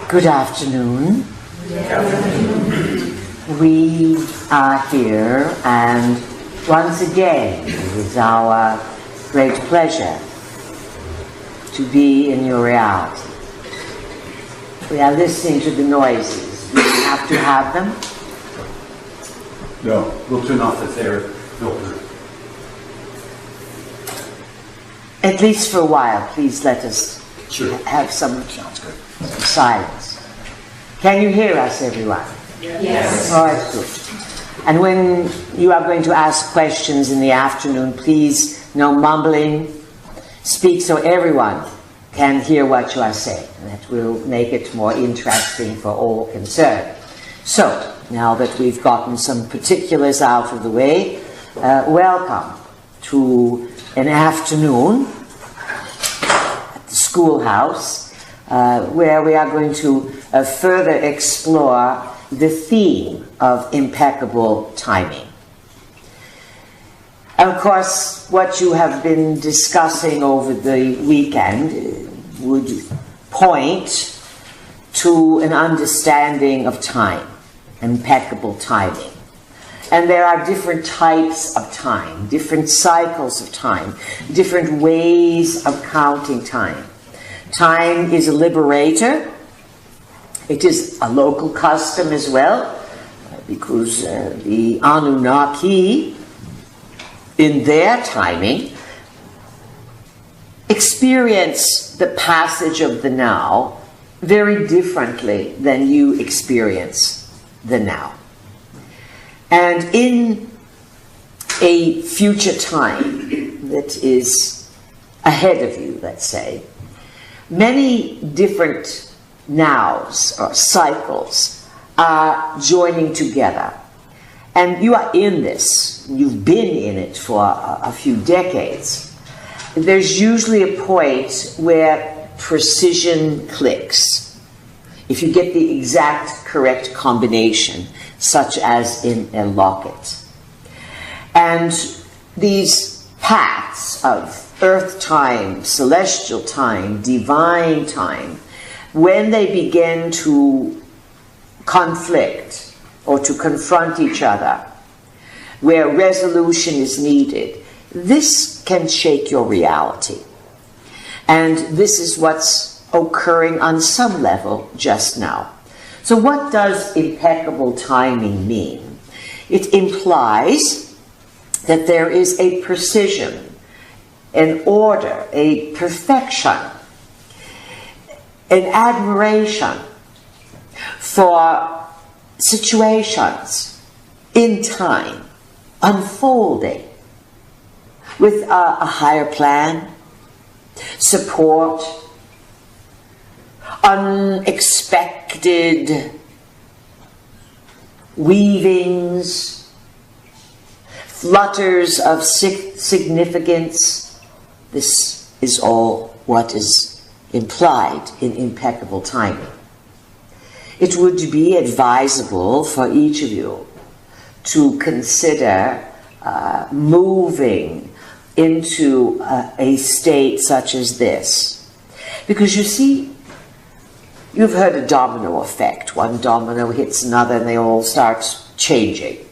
Good afternoon. We are here, and once again, it is our great pleasure to be in your reality. We are listening to the noises. Do we have to have them? No, we'll turn off the air filter. At least for a while, please let us have some silence. Can you hear us, everyone? Yes. All right, good. And when you are going to ask questions in the afternoon, please, no mumbling. Speak so everyone can hear what you are saying. That will make it more interesting for all concerned. So, now that we've gotten some particulars out of the way, welcome to an afternoon at the schoolhouse where we are going to further explore the theme of impeccable timing. Of course, what you have been discussing over the weekend would point to an understanding of time, impeccable timing. And there are different types of time, different cycles of time, different ways of counting time. Time is a liberator. It is a local custom as well, because the Anunnaki, in their timing, experience the passage of the now very differently than you experience the now. And in a future time that is ahead of you, let's say, many different nows or cycles are joining together. And you are in this. You've been in it for a few decades. There's usually a point where precision clicks. If you get the exact correct combination, such as in a locket. And these paths of earth time, celestial time, divine time, when they begin to conflict or to confront each other, where resolution is needed, this can shake your reality. And this is what's occurring on some level just now. So what does impeccable timing mean? It implies that there is a precision, an order, a perfection, an admiration for situations in time unfolding with a higher plan, support, unexpected weavings, flutters of significance. This is all what is implied in impeccable timing. It would be advisable for each of you to consider moving into a state such as this. Because you see, you've heard a domino effect. One domino hits another and they all start changing.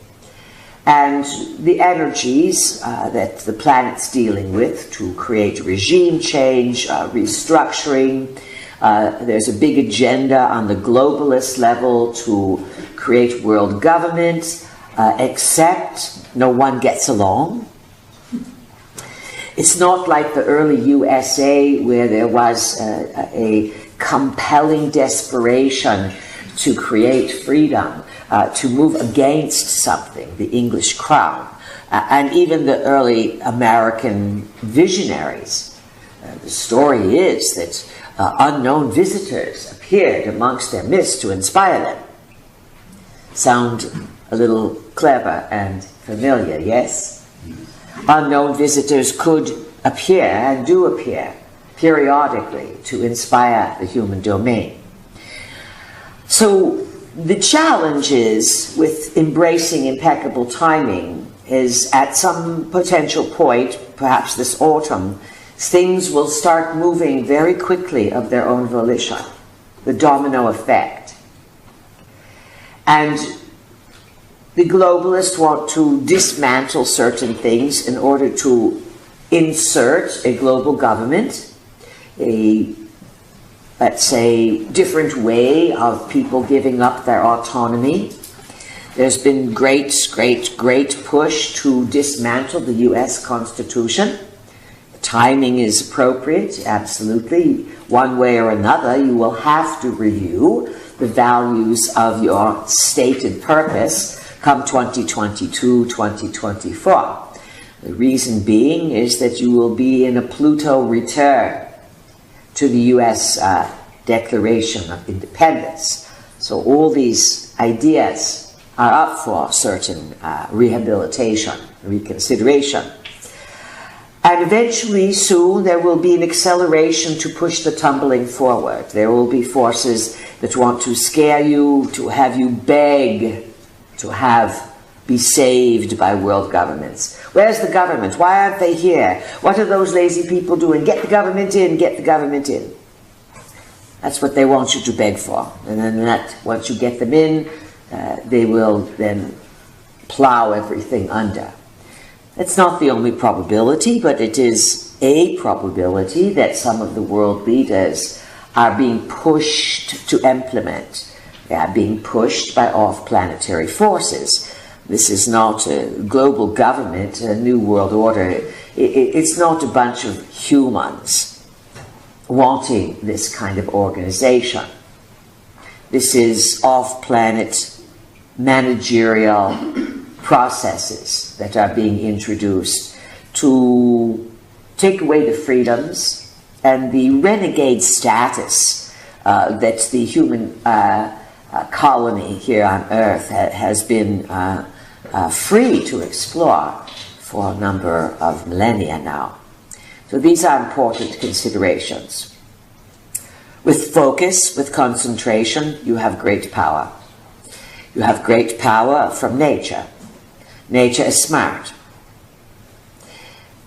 And the energies that the planet's dealing with to create regime change, restructuring, there's a big agenda on the globalist level to create world government, except no one gets along. It's not like the early USA where there was a compelling desperation to create freedom, to move against something, the English crown, and even the early American visionaries. The story is that unknown visitors appeared amongst their midst to inspire them. Sound a little clever and familiar, yes? Unknown visitors could appear and do appear periodically to inspire the human domain. So the challenge is with embracing impeccable timing is at some potential point, perhaps this autumn, things will start moving very quickly of their own volition. the domino effect. And the globalists want to dismantle certain things in order to insert a global government, a, let's say, different way of people giving up their autonomy. There's been great push to dismantle the US Constitution. The timing is appropriate, absolutely. One way or another, you will have to review the values of your stated purpose come 2022, 2024. The reason being is that you will be in a Pluto return to the US Declaration of Independence. So all these ideas are up for certain rehabilitation, reconsideration. And eventually, soon, there will be an acceleration to push the tumbling forward. There will be forces that want to scare you, to have you beg to be saved by world governments. Where's the government? Why aren't they here? What are those lazy people doing? Get the government in, get the government in. That's what they want you to beg for. And then once you get them in, they will then plow everything under. It's not the only probability, but it is a probability that some of the world leaders are being pushed to implement. They are being pushed by off-planetary forces. This is not a global government, a new world order. It's not a bunch of humans wanting this kind of organization. This is off-planet managerial processes that are being introduced to take away the freedoms and the renegade status that the human colony here on Earth has been free to explore for a number of millennia now. So these are important considerations. With focus, with concentration, you have great power. You have great power from nature. Nature is smart.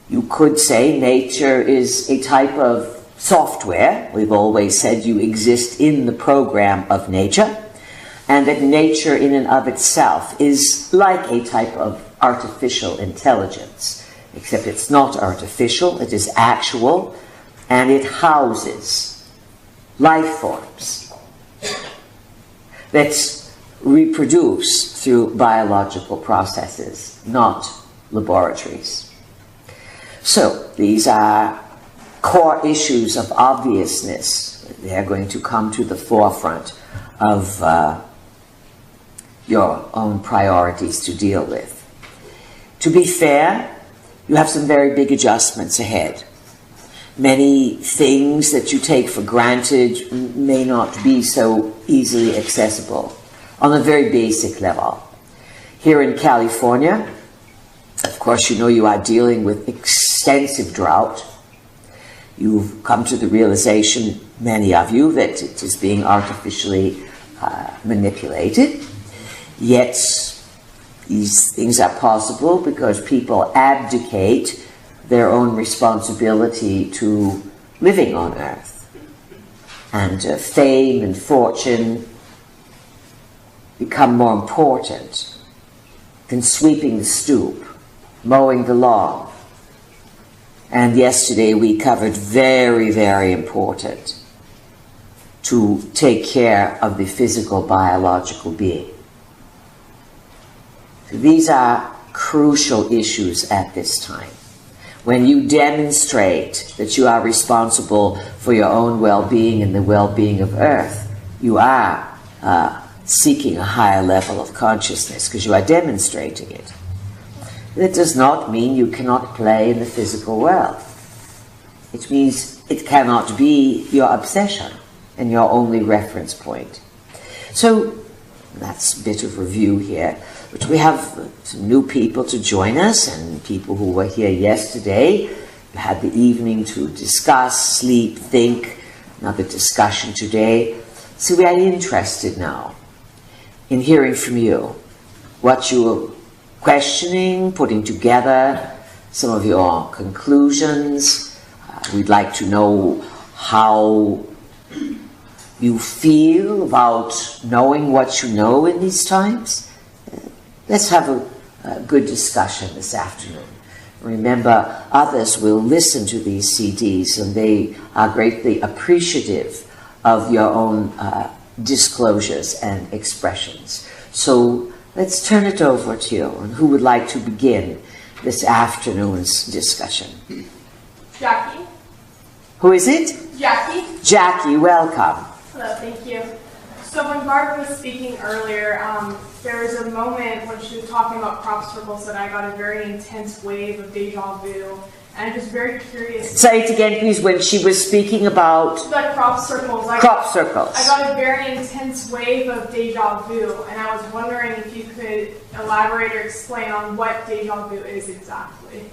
You could say nature is a type of software. We've always said you exist in the program of nature, and that nature in and of itself is like a type of artificial intelligence, except it's not artificial, it is actual, and it houses life forms that reproduce through biological processes, not laboratories. So these are core issues of obviousness. They're going to come to the forefront of your own priorities to deal with. To be fair, you have some very big adjustments ahead. Many things that you take for granted may not be so easily accessible on a very basic level. Here in California, of course, you know you are dealing with extensive drought. You've come to the realization, many of you, that it is being artificially manipulated. Yet, these things are possible because people abdicate their own responsibility to living on Earth. And fame and fortune become more important than sweeping the stoop, mowing the lawn. And yesterday we covered very, very important to take care of the physical, biological being. So these are crucial issues at this time. When you demonstrate that you are responsible for your own well-being and the well-being of Earth, you are seeking a higher level of consciousness because you are demonstrating it. That does not mean you cannot play in the physical world. It means it cannot be your obsession and your only reference point. So that's a bit of review here. But we have some new people to join us, and people who were here yesterday. We had the evening to discuss, sleep, think, another discussion today. So we are interested now in hearing from you, what you are questioning, putting together, some of your conclusions. We'd like to know how you feel about knowing what you know in these times? Let's have a good discussion this afternoon. Remember, others will listen to these CDs and they are greatly appreciative of your own disclosures and expressions. So let's turn it over to you. And who would like to begin this afternoon's discussion? Jackie. Who is it? Jackie. Jackie, welcome. Hello, thank you. So when Barbara was speaking earlier, there was a moment when she was talking about crop circles that I got a very intense wave of deja vu. And I'm just very curious. Say it again, please. When she was speaking about the crop circles. Crop circles. I got a very intense wave of deja vu, and I was wondering if you could elaborate or explain on what deja vu is exactly.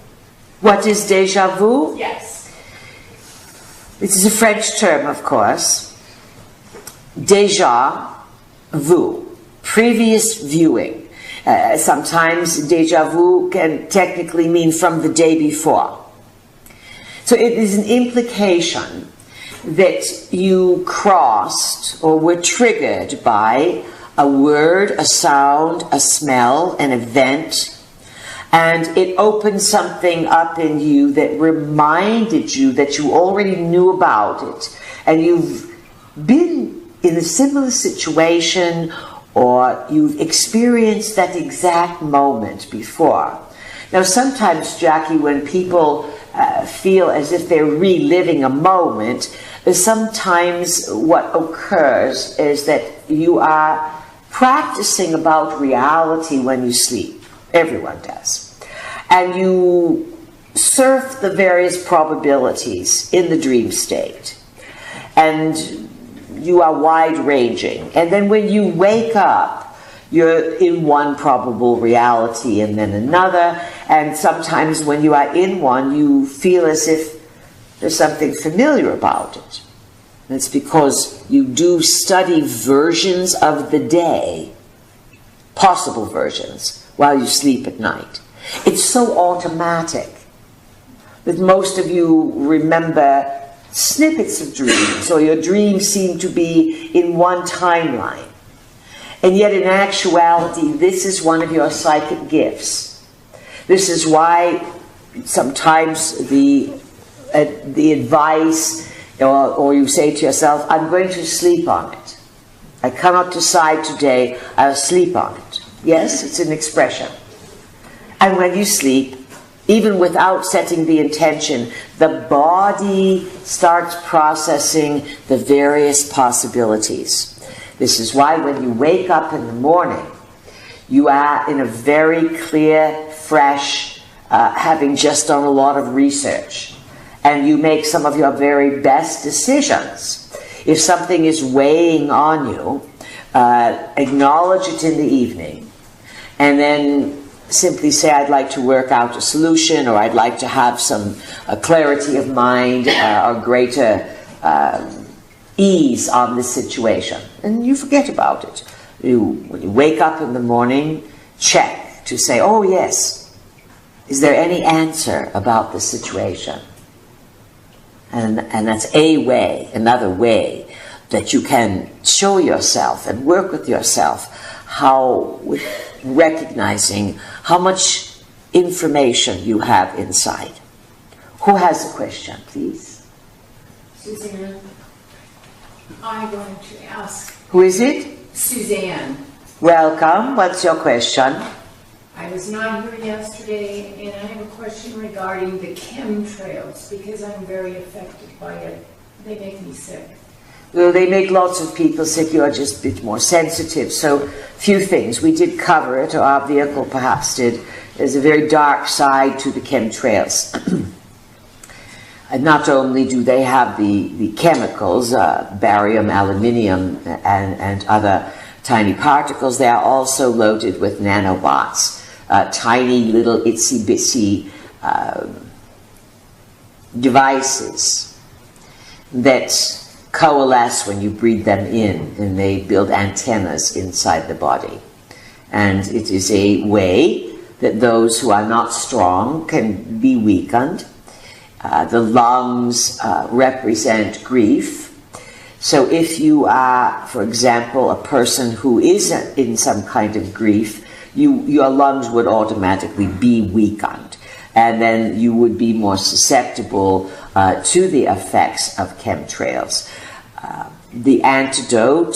What is deja vu? Yes. This is a French term, of course. Déjà vu, previous viewing. Sometimes déjà vu can technically mean from the day before. So it is an implication that you crossed or were triggered by a word, a sound, a smell, an event, and it opened something up in you that reminded you that you already knew about it, and you've been in a similar situation, or you've experienced that exact moment before. Now, sometimes, Jackie, when people feel as if they're reliving a moment, sometimes what occurs is that you are practicing about reality when you sleep. Everyone does. And you surf the various probabilities in the dream state. And you are wide-ranging. And then when you wake up, you're in one probable reality and then another. And sometimes when you are in one, you feel as if there's something familiar about it. And it's because you do study versions of the day, possible versions, while you sleep at night. It's so automatic that most of you remember snippets of dreams, or your dreams seem to be in one timeline. And yet in actuality, this is one of your psychic gifts. This is why sometimes the advice, or you say to yourself, I'm going to sleep on it. I cannot decide today, I'll sleep on it. Yes, it's an expression. And when you sleep, even without setting the intention, the body starts processing the various possibilities. This is why when you wake up in the morning, you are in a very clear, fresh, having just done a lot of research, and you make some of your very best decisions. If something is weighing on you, acknowledge it in the evening, and then simply say, I'd like to work out a solution, or I'd like to have some clarity of mind, or greater ease on the situation. And you forget about it. When you wake up in the morning, check to say, oh yes, is there any answer about the situation? And that's a way, another way, that you can show yourself and work with yourself how, with recognizing how much information you have inside. Who has a question, please? Suzanne, I wanted to ask. Who is it? Suzanne. Welcome. What's your question? I was not here yesterday, and I have a question regarding the chemtrails, because I'm very affected by it. They make me sick. Well, they make lots of people sick. You're just a bit more sensitive. So, few things. We did cover it, or our vehicle perhaps did. There's a very dark side to the chemtrails. And not only do they have the chemicals, barium, aluminium, and other tiny particles, they are also loaded with nanobots, tiny little itsy-bitsy devices that coalesce when you breathe them in, and they build antennas inside the body. And it is a way that those who are not strong can be weakened. The lungs represent grief. So if you are, for example, a person who is in some kind of grief, your lungs would automatically be weakened, and then you would be more susceptible to the effects of chemtrails. The antidote,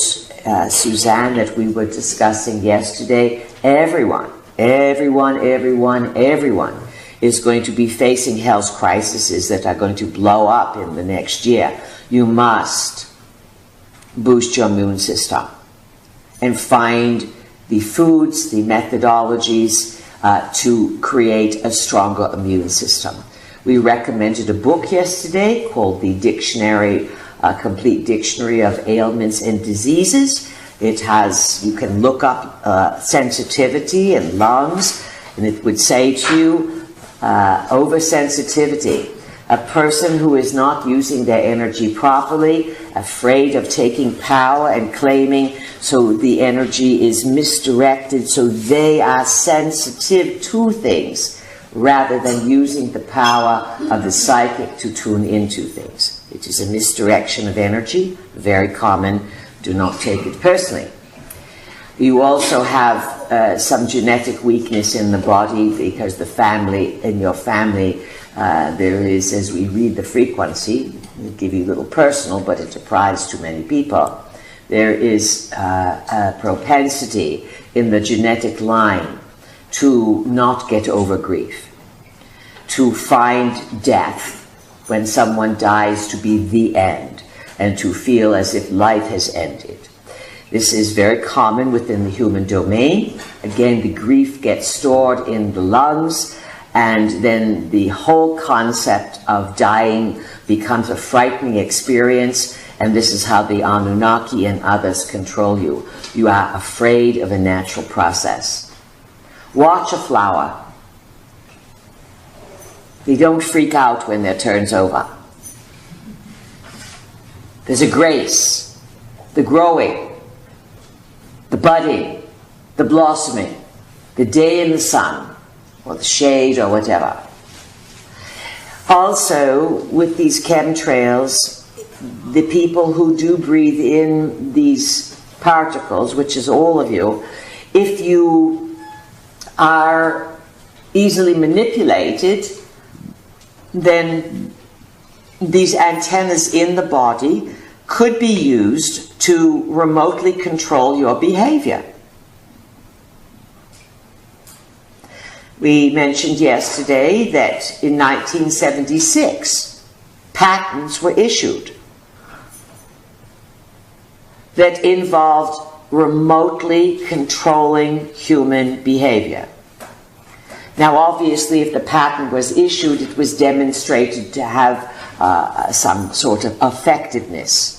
Suzanne, that we were discussing yesterday, everyone is going to be facing health crises that are going to blow up in the next year. You must boost your immune system and find the foods, the methodologies to create a stronger immune system. We recommended a book yesterday called the Dictionary, Complete Dictionary of Ailments and Diseases. It has, you can look up sensitivity and lungs, and it would say to you, oversensitivity. A person who is not using their energy properly, afraid of taking power and claiming, so the energy is misdirected, so they are sensitive to things rather than using the power of the psychic to tune into things. It is a misdirection of energy, very common. Do not take it personally. You also have some genetic weakness in the body because the family, in your family, there is, as we read the frequency, I'll give you a little personal, but it applies to many people. There is a propensity in the genetic line to not get over grief, to find death when someone dies to be the end, and to feel as if life has ended. This is very common within the human domain. Again, the grief gets stored in the lungs, and then the whole concept of dying becomes a frightening experience, and this is how the Anunnaki and others control you. You are afraid of a natural process. Watch a flower. They don't freak out when their turn's over. There's a grace, the growing, the budding, the blossoming, the day in the sun, or the shade, or whatever. Also, with these chemtrails, the people who do breathe in these particles, which is all of you, if you are easily manipulated, then these antennas in the body could be used to remotely control your behavior. We mentioned yesterday that in 1976, patents were issued that involved remotely controlling human behavior. Now, obviously, if the patent was issued, it was demonstrated to have some sort of effectiveness.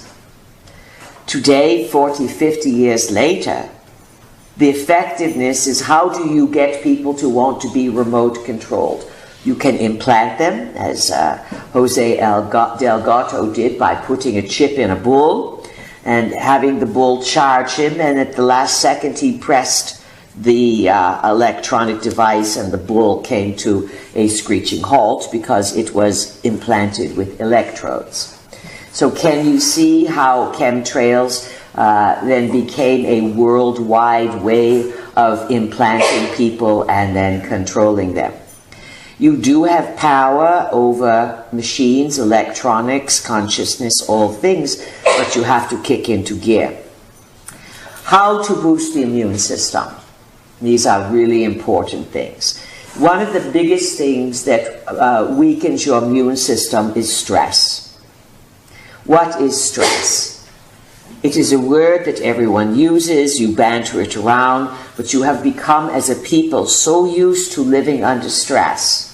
Today, 40, 50 years later, the effectiveness is how do you get people to want to be remote controlled? You can implant them, as Jose Delgado did by putting a chip in a bull and having the bull charge him, and at the last second he pressed the electronic device and the bull came to a screeching halt because it was implanted with electrodes. So can you see how chemtrails then became a worldwide way of implanting people and then controlling them? You do have power over machines, electronics, consciousness, all things, but you have to kick into gear. How to boost the immune system? These are really important things. One of the biggest things that weakens your immune system is stress. What is stress? It is a word that everyone uses, you banter it around, but you have become as a people so used to living under stress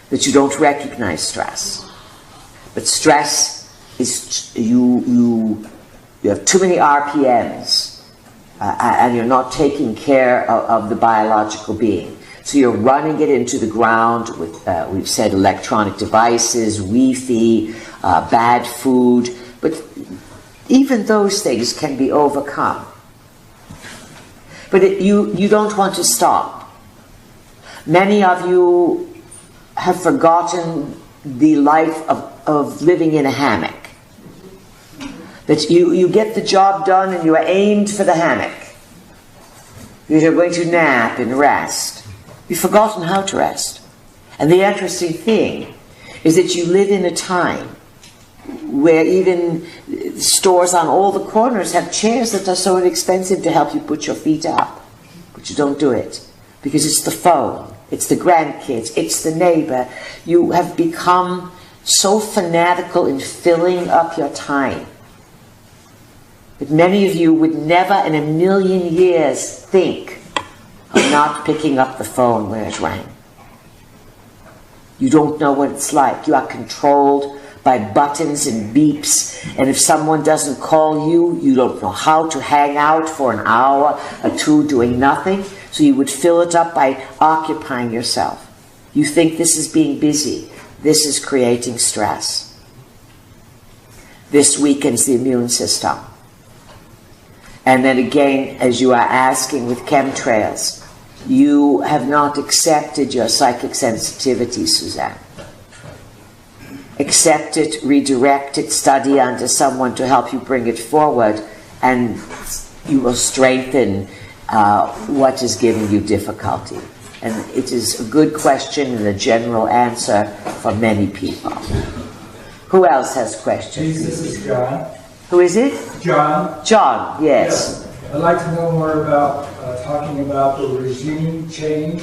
that you don't recognize stress. But stress is, you have too many RPMs. And you're not taking care of the biological being. So you're running it into the ground with, we've said, electronic devices, Wi-Fi, bad food, but even those things can be overcome. But you don't want to stop. Many of you have forgotten the life of living in a hammock. But you get the job done and you are aimed for the hammock. You're going to nap and rest. You've forgotten how to rest. And the interesting thing is that you live in a time where even stores on all the corners have chairs that are so inexpensive to help you put your feet up. But you don't do it because it's the phone, it's the grandkids, it's the neighbor. You have become so fanatical in filling up your time that many of you would never in a million years think of not picking up the phone when it rang. You don't know what it's like. You are controlled by buttons and beeps, and if someone doesn't call you, you don't know how to hang out for an hour or two doing nothing, so you would fill it up by occupying yourself. You think this is being busy. This is creating stress. This weakens the immune system. And then again, as you are asking with chemtrails, you have not accepted your psychic sensitivity, Suzanne. Accept it, redirect it, study under someone to help you bring it forward, and you will strengthen what is giving you difficulty. And it is a good question and a general answer for many people. Who else has questions? This is John. Who is it? John. John, yes. I'd like to know more about talking about the regime change.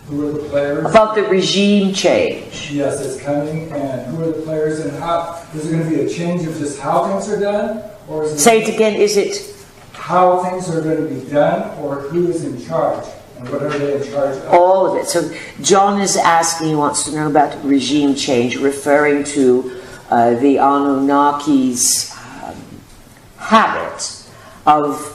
Who are the players? About the regime change. Yes, it's coming, and who are the players, and how is it going to be a change of just how things are done, or is it Say it again. Is it how things are going to be done, or who is in charge, and what are they in charge of? all of it? So John is asking. He wants to know about regime change, referring to the Anunnaki's habit of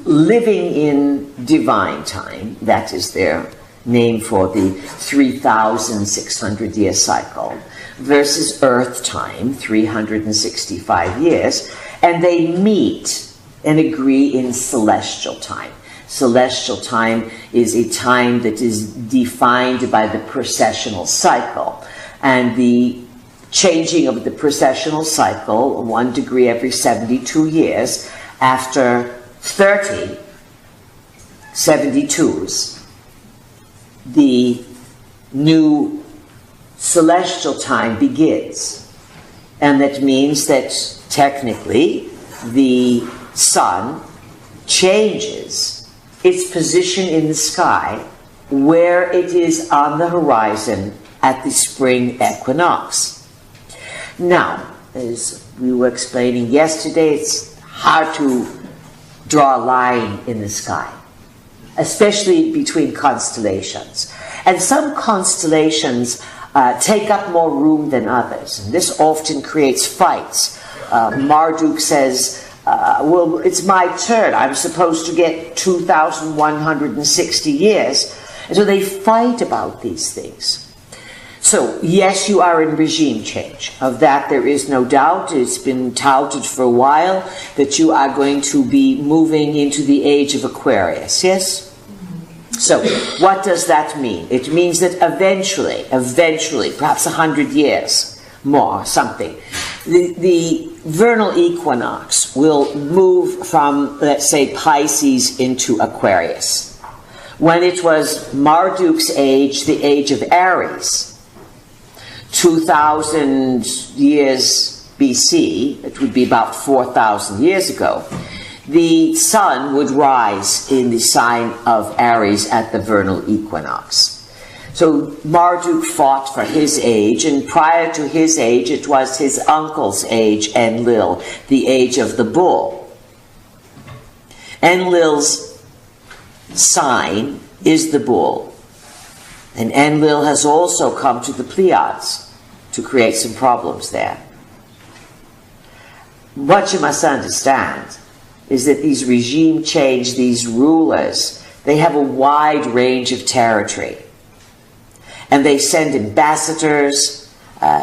living in divine time. That is their name for the 3,600-year cycle, versus Earth time, 365 years, and they meet and agree in celestial time. Celestial time is a time that is defined by the precessional cycle, and the changing of the precessional cycle, 1 degree every 72 years, after 30 72s, the new celestial time begins. And that means that technically the sun changes its position in the sky where it is on the horizon at the spring equinox. Now, as we were explaining yesterday, it's hard to draw a line in the sky, especially between constellations. And some constellations take up more room than others, and this often creates fights. Marduk says, well, it's my turn. I'm supposed to get 2,160 years. And so they fight about these things. So, yes, you are in regime change. Of that, there is no doubt. It's been touted for a while that you are going to be moving into the age of Aquarius, yes? So, what does that mean? It means that eventually, perhaps 100 years more, something, the vernal equinox will move from, let's say, Pisces into Aquarius. When it was Marduk's age, the age of Aries, 2,000 years BC, it would be about 4,000 years ago, the sun would rise in the sign of Aries at the vernal equinox. So Marduk fought for his age, and prior to his age, it was his uncle's age, Enlil, the age of the bull. Enlil's sign is the bull. And Enlil has also come to the Pleiades to create some problems there. What you must understand is that these regime change, these rulers, they have a wide range of territory. And they send ambassadors,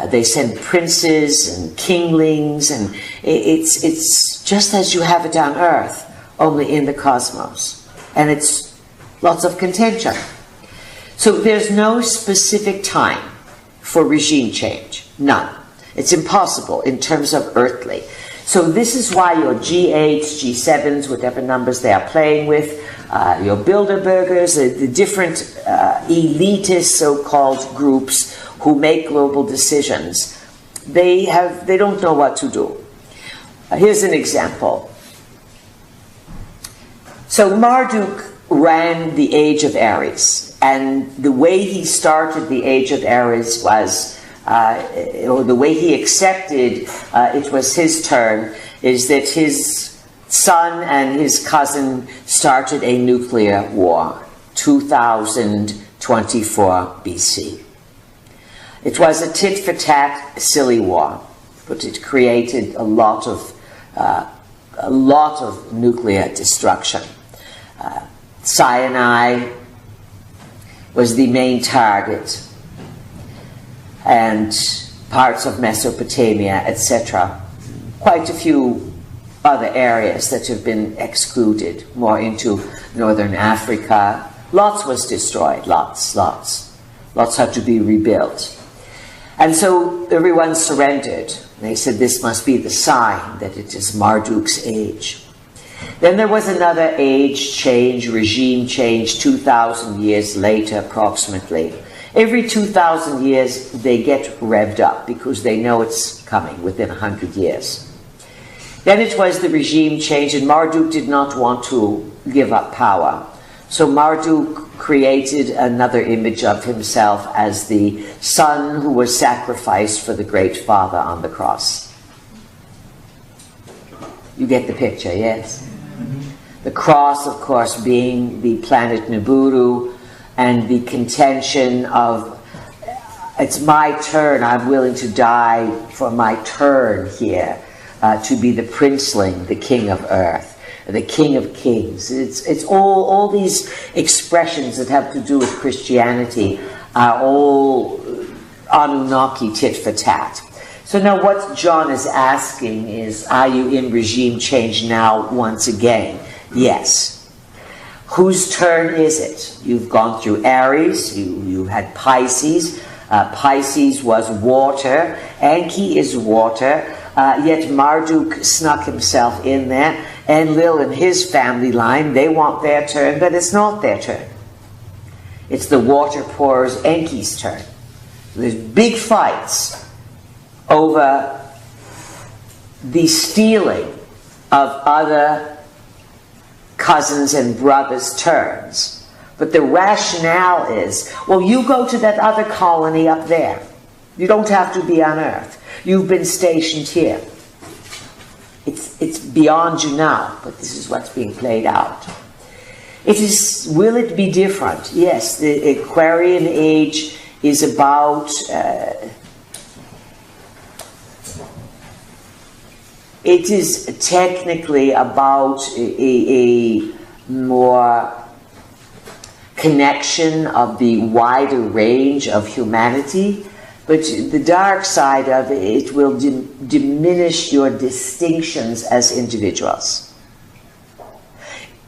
they send princes and kinglings, and it's just as you have it on Earth, only in the cosmos. And it's lots of contention. So there's no specific time for regime change. None. It's impossible in terms of earthly. So this is why your G8s, G7s, whatever numbers they are playing with, your Bilderbergers, the different elitist so-called groups who make global decisions, they don't know what to do. Here's an example. So Marduk ran the Age of Aries, and the way he started the Age of Aries was, or the way he accepted it was his turn, is that his son and his cousin started a nuclear war, 2024 BC. It was a tit-for-tat, silly war, but it created a lot of nuclear destruction. Sinai was the main target, and parts of Mesopotamia, etc. Quite a few other areas that have been excluded, more into northern Africa. Lots was destroyed, lots. Lots had to be rebuilt. And so everyone surrendered. They said this must be the sign that it is Marduk's age. Then there was another age change, regime change, 2,000 years later approximately. Every 2,000 years they get revved up because they know it's coming within 100 years. Then it was the regime change, and Marduk did not want to give up power. So Marduk created another image of himself as the son who was sacrificed for the great father on the cross. You get the picture, yes? The cross, of course, being the planet Nibiru, and the contention of, it's my turn, I'm willing to die for my turn here, to be the princeling, the king of earth, the king of kings. It's all these expressions that have to do with Christianity are all Anunnaki tit for tat. So now what John is asking is, are you in regime change now once again? Yes. Whose turn is it? You've gone through Aries, you had Pisces. Pisces was water, Enki is water, yet Marduk snuck himself in there. Enlil and his family line, they want their turn, but it's not their turn. It's the water pourers Enki's turn. There's big fights over the stealing of other cousins and brothers' turns. But the rationale is, well, you go to that other colony up there. You don't have to be on Earth. You've been stationed here. It's beyond you now, but this is what's being played out. Will it be different? Yes, the Aquarian age is about it is technically about a more connection of the wider range of humanity, but the dark side of it will diminish your distinctions as individuals.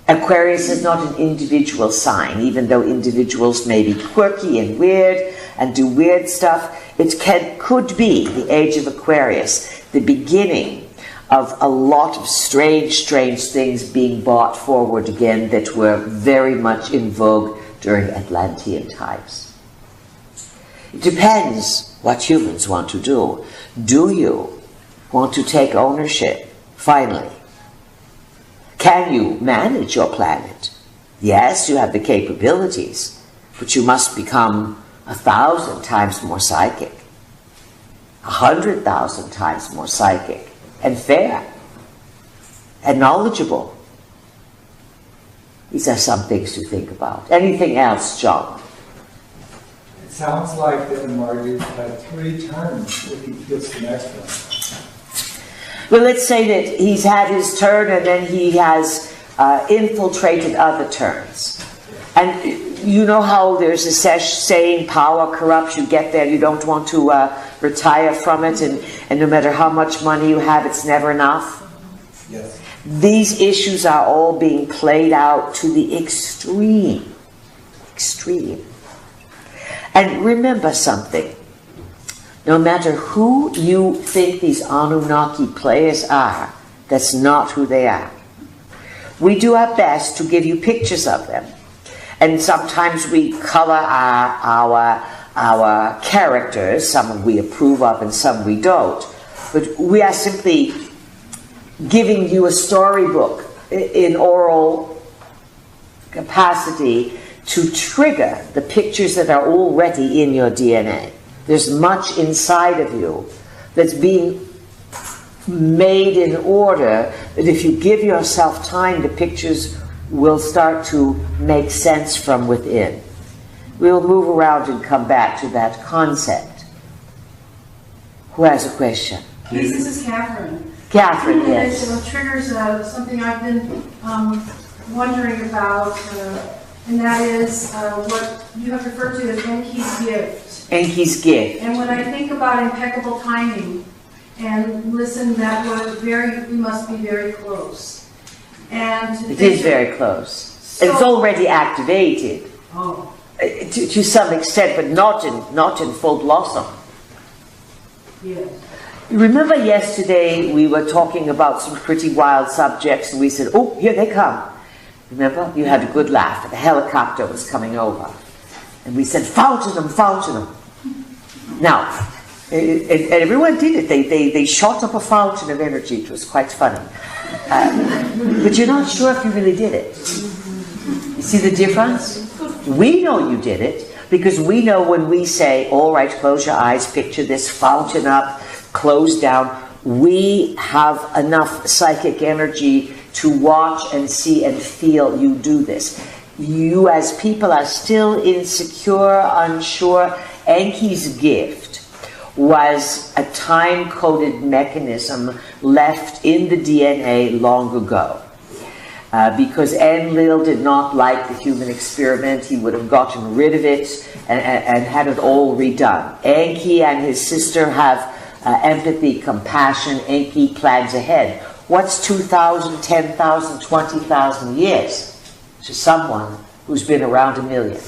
Aquarius is not an individual sign, even though individuals may be quirky and weird and do weird stuff. It could be the age of Aquarius, the beginning of a lot of strange things being brought forward again that were very much in vogue during Atlantean times. It depends what humans want to do. Do you want to take ownership, finally? Can you manage your planet? Yes, you have the capabilities, but you must become 1,000 times more psychic, 100,000 times more psychic, and fair, and knowledgeable. These are some things to think about. Anything else, John? It sounds like that Marduk had 3 turns if he gets the next one. Well, let's say that he's had his turn and then he has infiltrated other turns. And you know how there's a saying, power corrupts. You get there, you don't want to retire from it, and no matter how much money you have, it's never enough. Yes. These issues are all being played out to the extreme. Extreme. And remember something. No matter who you think these Anunnaki players are, that's not who they are. We do our best to give you pictures of them. And sometimes we color our characters, some we approve of and some we don't. But we are simply giving you a storybook in oral capacity to trigger the pictures that are already in your DNA. There's much inside of you that's being made in order that if you give yourself time, the pictures will start to make sense from within. We'll move around and come back to that concept. Who has a question? Yes, this is Catherine. Catherine, yes. It triggers something I've been wondering about, and that is what you have referred to as Enki's gift. Enki's gift. And when I think about impeccable timing, and listen, that we must be very close. And it is very close. So, it's already activated. Oh. To some extent, but not in full blossom. Yes. Remember yesterday we were talking about some pretty wild subjects and we said, oh, here they come. Remember? You had a good laugh. The helicopter was coming over. And we said, fountain them, fountain them. Now, and everyone did it. They shot up a fountain of energy. It was quite funny. But you're not sure if you really did it. You see the difference? We know you did it because we know when we say, all right, close your eyes, picture this fountain up, close down. We have enough psychic energy to watch and see and feel you do this. You as people are still insecure, unsure. Enki's gift was a time-coded mechanism left in the DNA long ago. Because Enlil did not like the human experiment, he would have gotten rid of it and had it all redone. Enki and his sister have empathy, compassion. Enki plans ahead. What's 2,000, 10,000, 20,000 years to someone who's been around a million?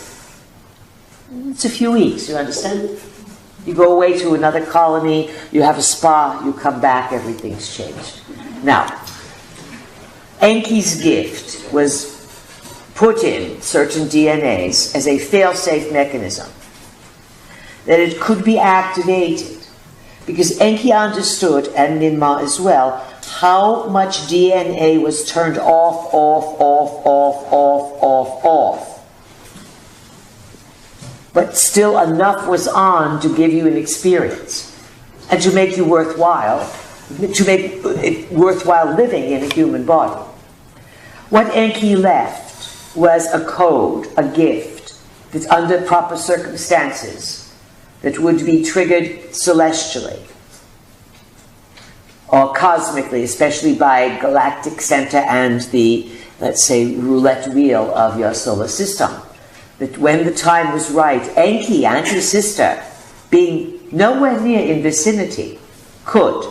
It's a few weeks, you understand? You go away to another colony, you have a spa, you come back, everything's changed. Now, Enki's gift was put in certain DNAs as a fail-safe mechanism, that it could be activated, because Enki understood, and Ninmah as well, how much DNA was turned off. But still enough was on to give you an experience and to make you worthwhile, to make it worthwhile living in a human body. What Enki left was a code, a gift, that under proper circumstances, that would be triggered celestially or cosmically, especially by galactic center and the, let's say, roulette wheel of your solar system. That when the time was right, Enki and his sister, being nowhere near in vicinity, could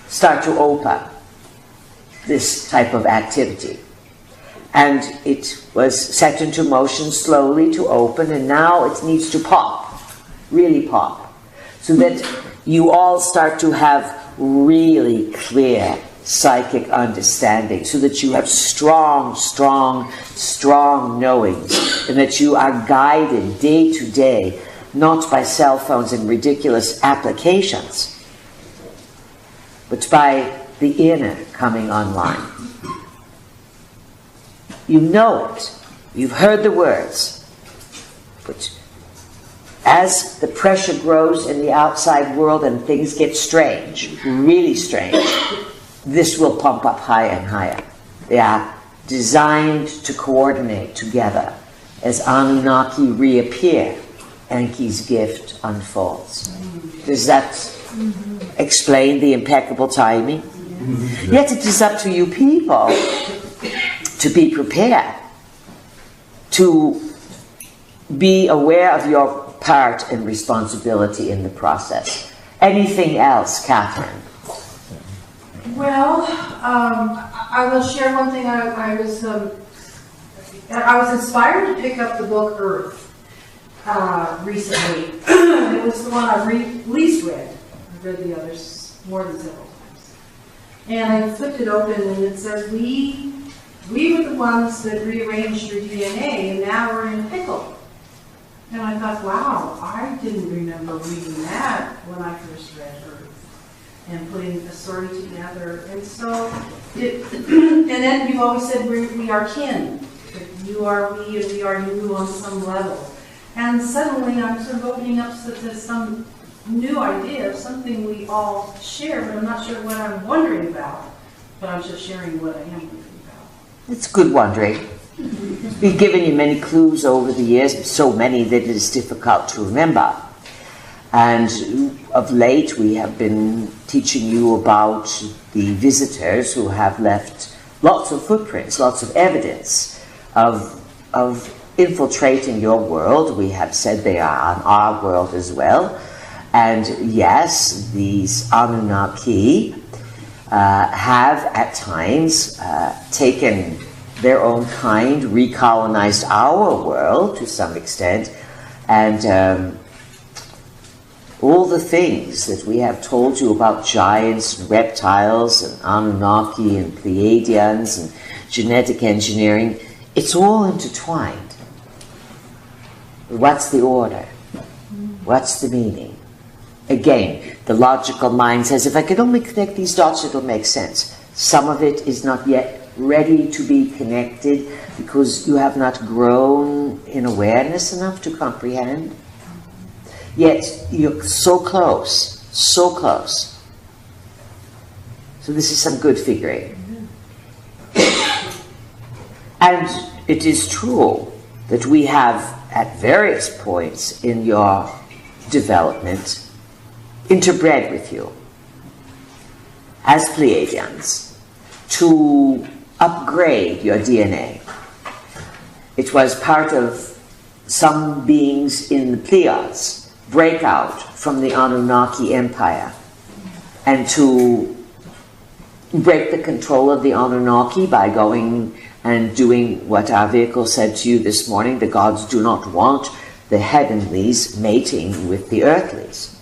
start to open this type of activity. And it was set into motion slowly to open, and now it needs to pop, really pop, so that you all start to have really clear psychic understanding, so that you have strong knowings, and that you are guided day to day, not by cell phones and ridiculous applications, but by the inner coming online. You know it. You've heard the words. But as the pressure grows in the outside world and things get strange, really strange, this will pump up higher and higher. They are designed to coordinate together. As Anunnaki reappear, Enki's gift unfolds. Does that explain the impeccable timing? Yet it is up to you people to be prepared, to be aware of your part and responsibility in the process. Anything else, Catherine? Well, I will share one thing. I was inspired to pick up the book Earth. recently. It was the one I least read. I've read the others more than several times. And I flipped it open and it says, we were the ones that rearranged your DNA and now we're in a pickle. And I thought, wow, I didn't remember reading that when I first read Earth and putting a story together. And so, and then you always said we are kin. That you are we and we are you on some level. And suddenly I'm sort of opening up to some new idea of something we all share, but I'm not sure what I'm wondering about. But I'm just sharing what I am wondering about. It's good wondering. We've given you many clues over the years, so many that it is difficult to remember. And of late we have been teaching you about the visitors who have left lots of footprints, lots of evidence of infiltrating your world. We have said they are on our world as well. And yes, these Anunnaki have at times taken their own kind, recolonized our world to some extent, and all the things that we have told you about giants and reptiles and Anunnaki and Pleiadians and genetic engineering, it's all intertwined. What's the order? What's the meaning? Again, the logical mind says, if I could only connect these dots, it'll make sense. Some of it is not yet ready to be connected because you have not grown in awareness enough to comprehend. Yet you're so close, so close. So this is some good figuring. And it is true that we have, at various points in your development, interbred with you as Pleiadians to upgrade your DNA. It was part of some beings in the Pleiades break out from the Anunnaki Empire and to break the control of the Anunnaki by going and doing what our vehicle said to you this morning. The gods do not want the heavenlies mating with the earthlies.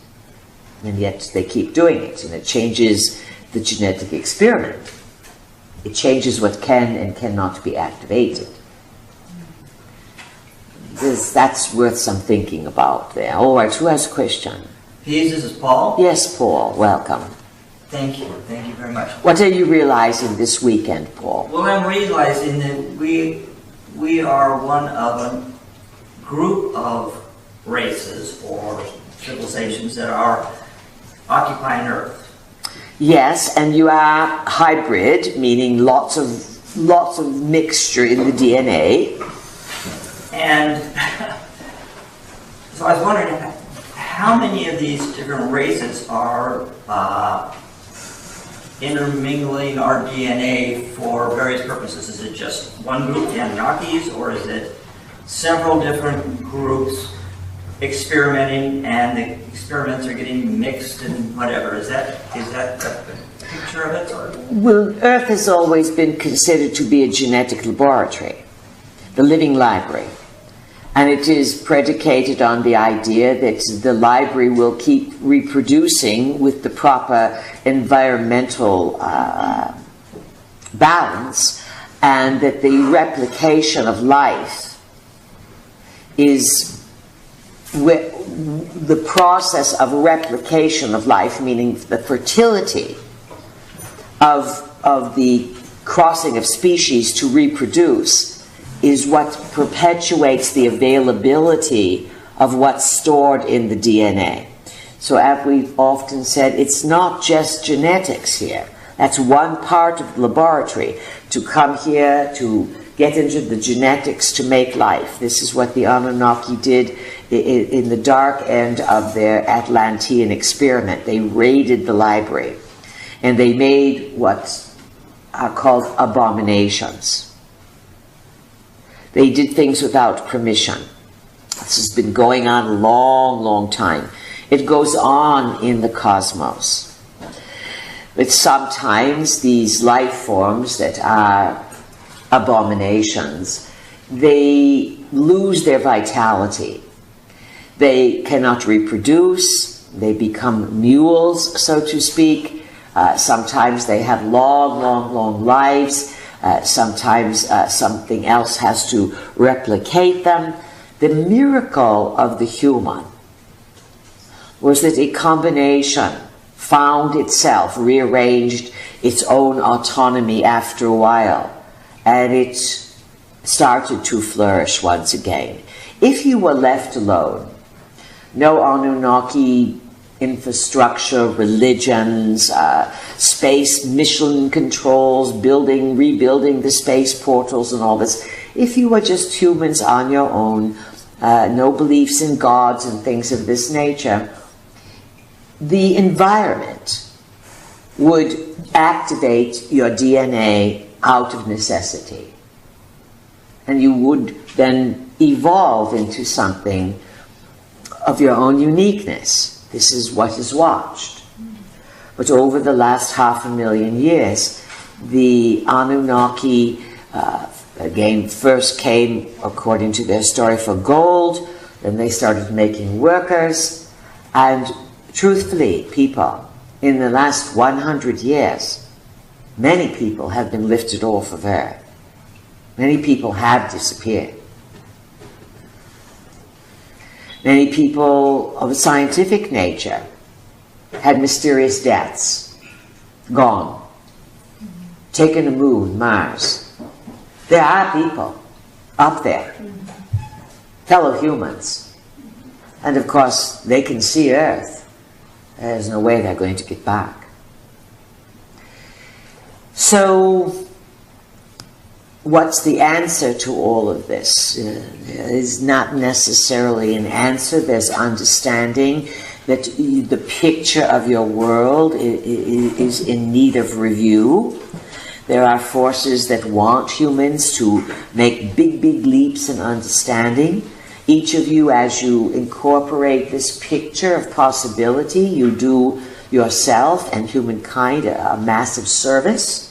And yet they keep doing it, and it changes the genetic experiment. It changes what can and cannot be activated. That's worth some thinking about there. All right, who has a question? Peace, this is Paul. Yes, Paul, welcome. Thank you very much. What are you realizing this weekend, Paul? Well, I'm realizing that we are one of a group of races or civilizations that are occupying Earth. Yes, and you are hybrid, meaning lots of mixture in the DNA. And so I was wondering how many of these different races are intermingling our DNA for various purposes. Is it just one group, the Anunnakis, or is it several different groups experimenting, and the experiments are getting mixed and whatever? Is that the picture of it? Or? Well, Earth has always been considered to be a genetic laboratory, the living library. And it is predicated on the idea that the library will keep reproducing with the proper environmental balance, and that the replication of life is the process of replication of life, meaning the fertility of the crossing of species to reproduce, is what perpetuates the availability of what's stored in the DNA. So as we've often said, it's not just genetics here. That's one part of the laboratory, to come here, to get into the genetics to make life. This is what the Anunnaki did in the dark end of their Atlantean experiment. They raided the library, and they made what are called abominations. They did things without permission. This has been going on a long, long time. It goes on in the cosmos. But sometimes these life forms that are abominations, they lose their vitality. They cannot reproduce. They become mules, so to speak. Sometimes they have long lives. Sometimes something else has to replicate them. The miracle of the human was that a combination found itself, rearranged its own autonomy after a while, and it started to flourish once again. If you were left alone, no Anunnaki infrastructure, religions, space mission controls, rebuilding the space portals and all this, if you were just humans on your own, no beliefs in gods and things of this nature, the environment would activate your DNA out of necessity. And you would then evolve into something of your own uniqueness. This is what is watched. But over the last 500,000 years, the Anunnaki, again, first came, according to their story, for gold. Then they started making workers. And truthfully, people, in the last 100 years, many people have been lifted off of Earth. Many people have disappeared. Many people of a scientific nature had mysterious deaths, gone, taken to moon, Mars. There are people up there, fellow humans. And of course, they can see Earth. There's no way they're going to get back. So, what's the answer to all of this? Is not necessarily an answer. There's understanding that the picture of your world is in need of review. There are forces that want humans to make big leaps in understanding. Each of you, as you incorporate this picture of possibility, you do yourself and humankind a massive service,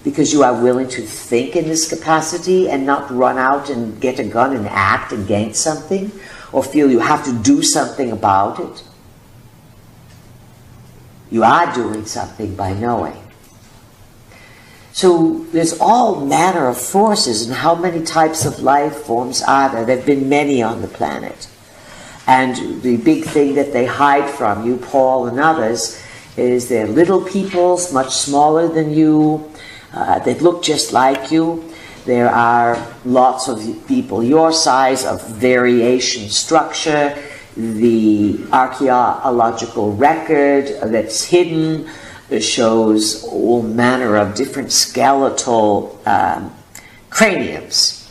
because you are willing to think in this capacity and not run out and get a gun and act against something, or feel you have to do something about it. You are doing something by knowing. So there's all manner of forces, and how many types of life forms are there? There have been many on the planet. And the big thing that they hide from you, Paul and others, is they're little peoples, much smaller than you, that look just like you. There are lots of people your size, of variation structure, the archaeological record that's hidden shows all manner of different skeletal craniums.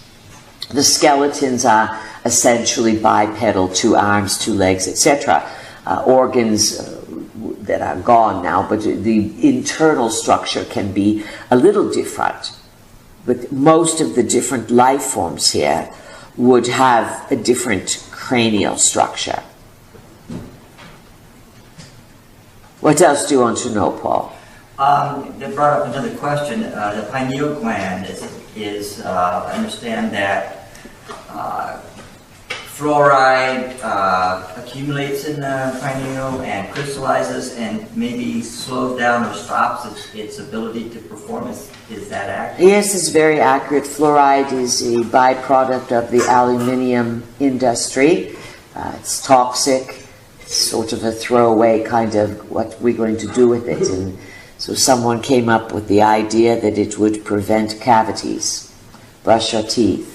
The skeletons are essentially bipedal, 2 arms, 2 legs, etc. Organs that are gone now, but the internal structure can be a little different. But most of the different life forms here would have a different cranial structure. What else do you want to know, Paul? That brought up another question. The pineal gland is I understand that fluoride accumulates in the pineal and crystallizes and maybe slows down or stops its ability to perform. Is that accurate? Yes, it's very accurate. Fluoride is a byproduct of the aluminium industry. It's toxic. It's sort of a throwaway kind of what we're going to do with it. And so someone came up with the idea that it would prevent cavities. Brush your teeth.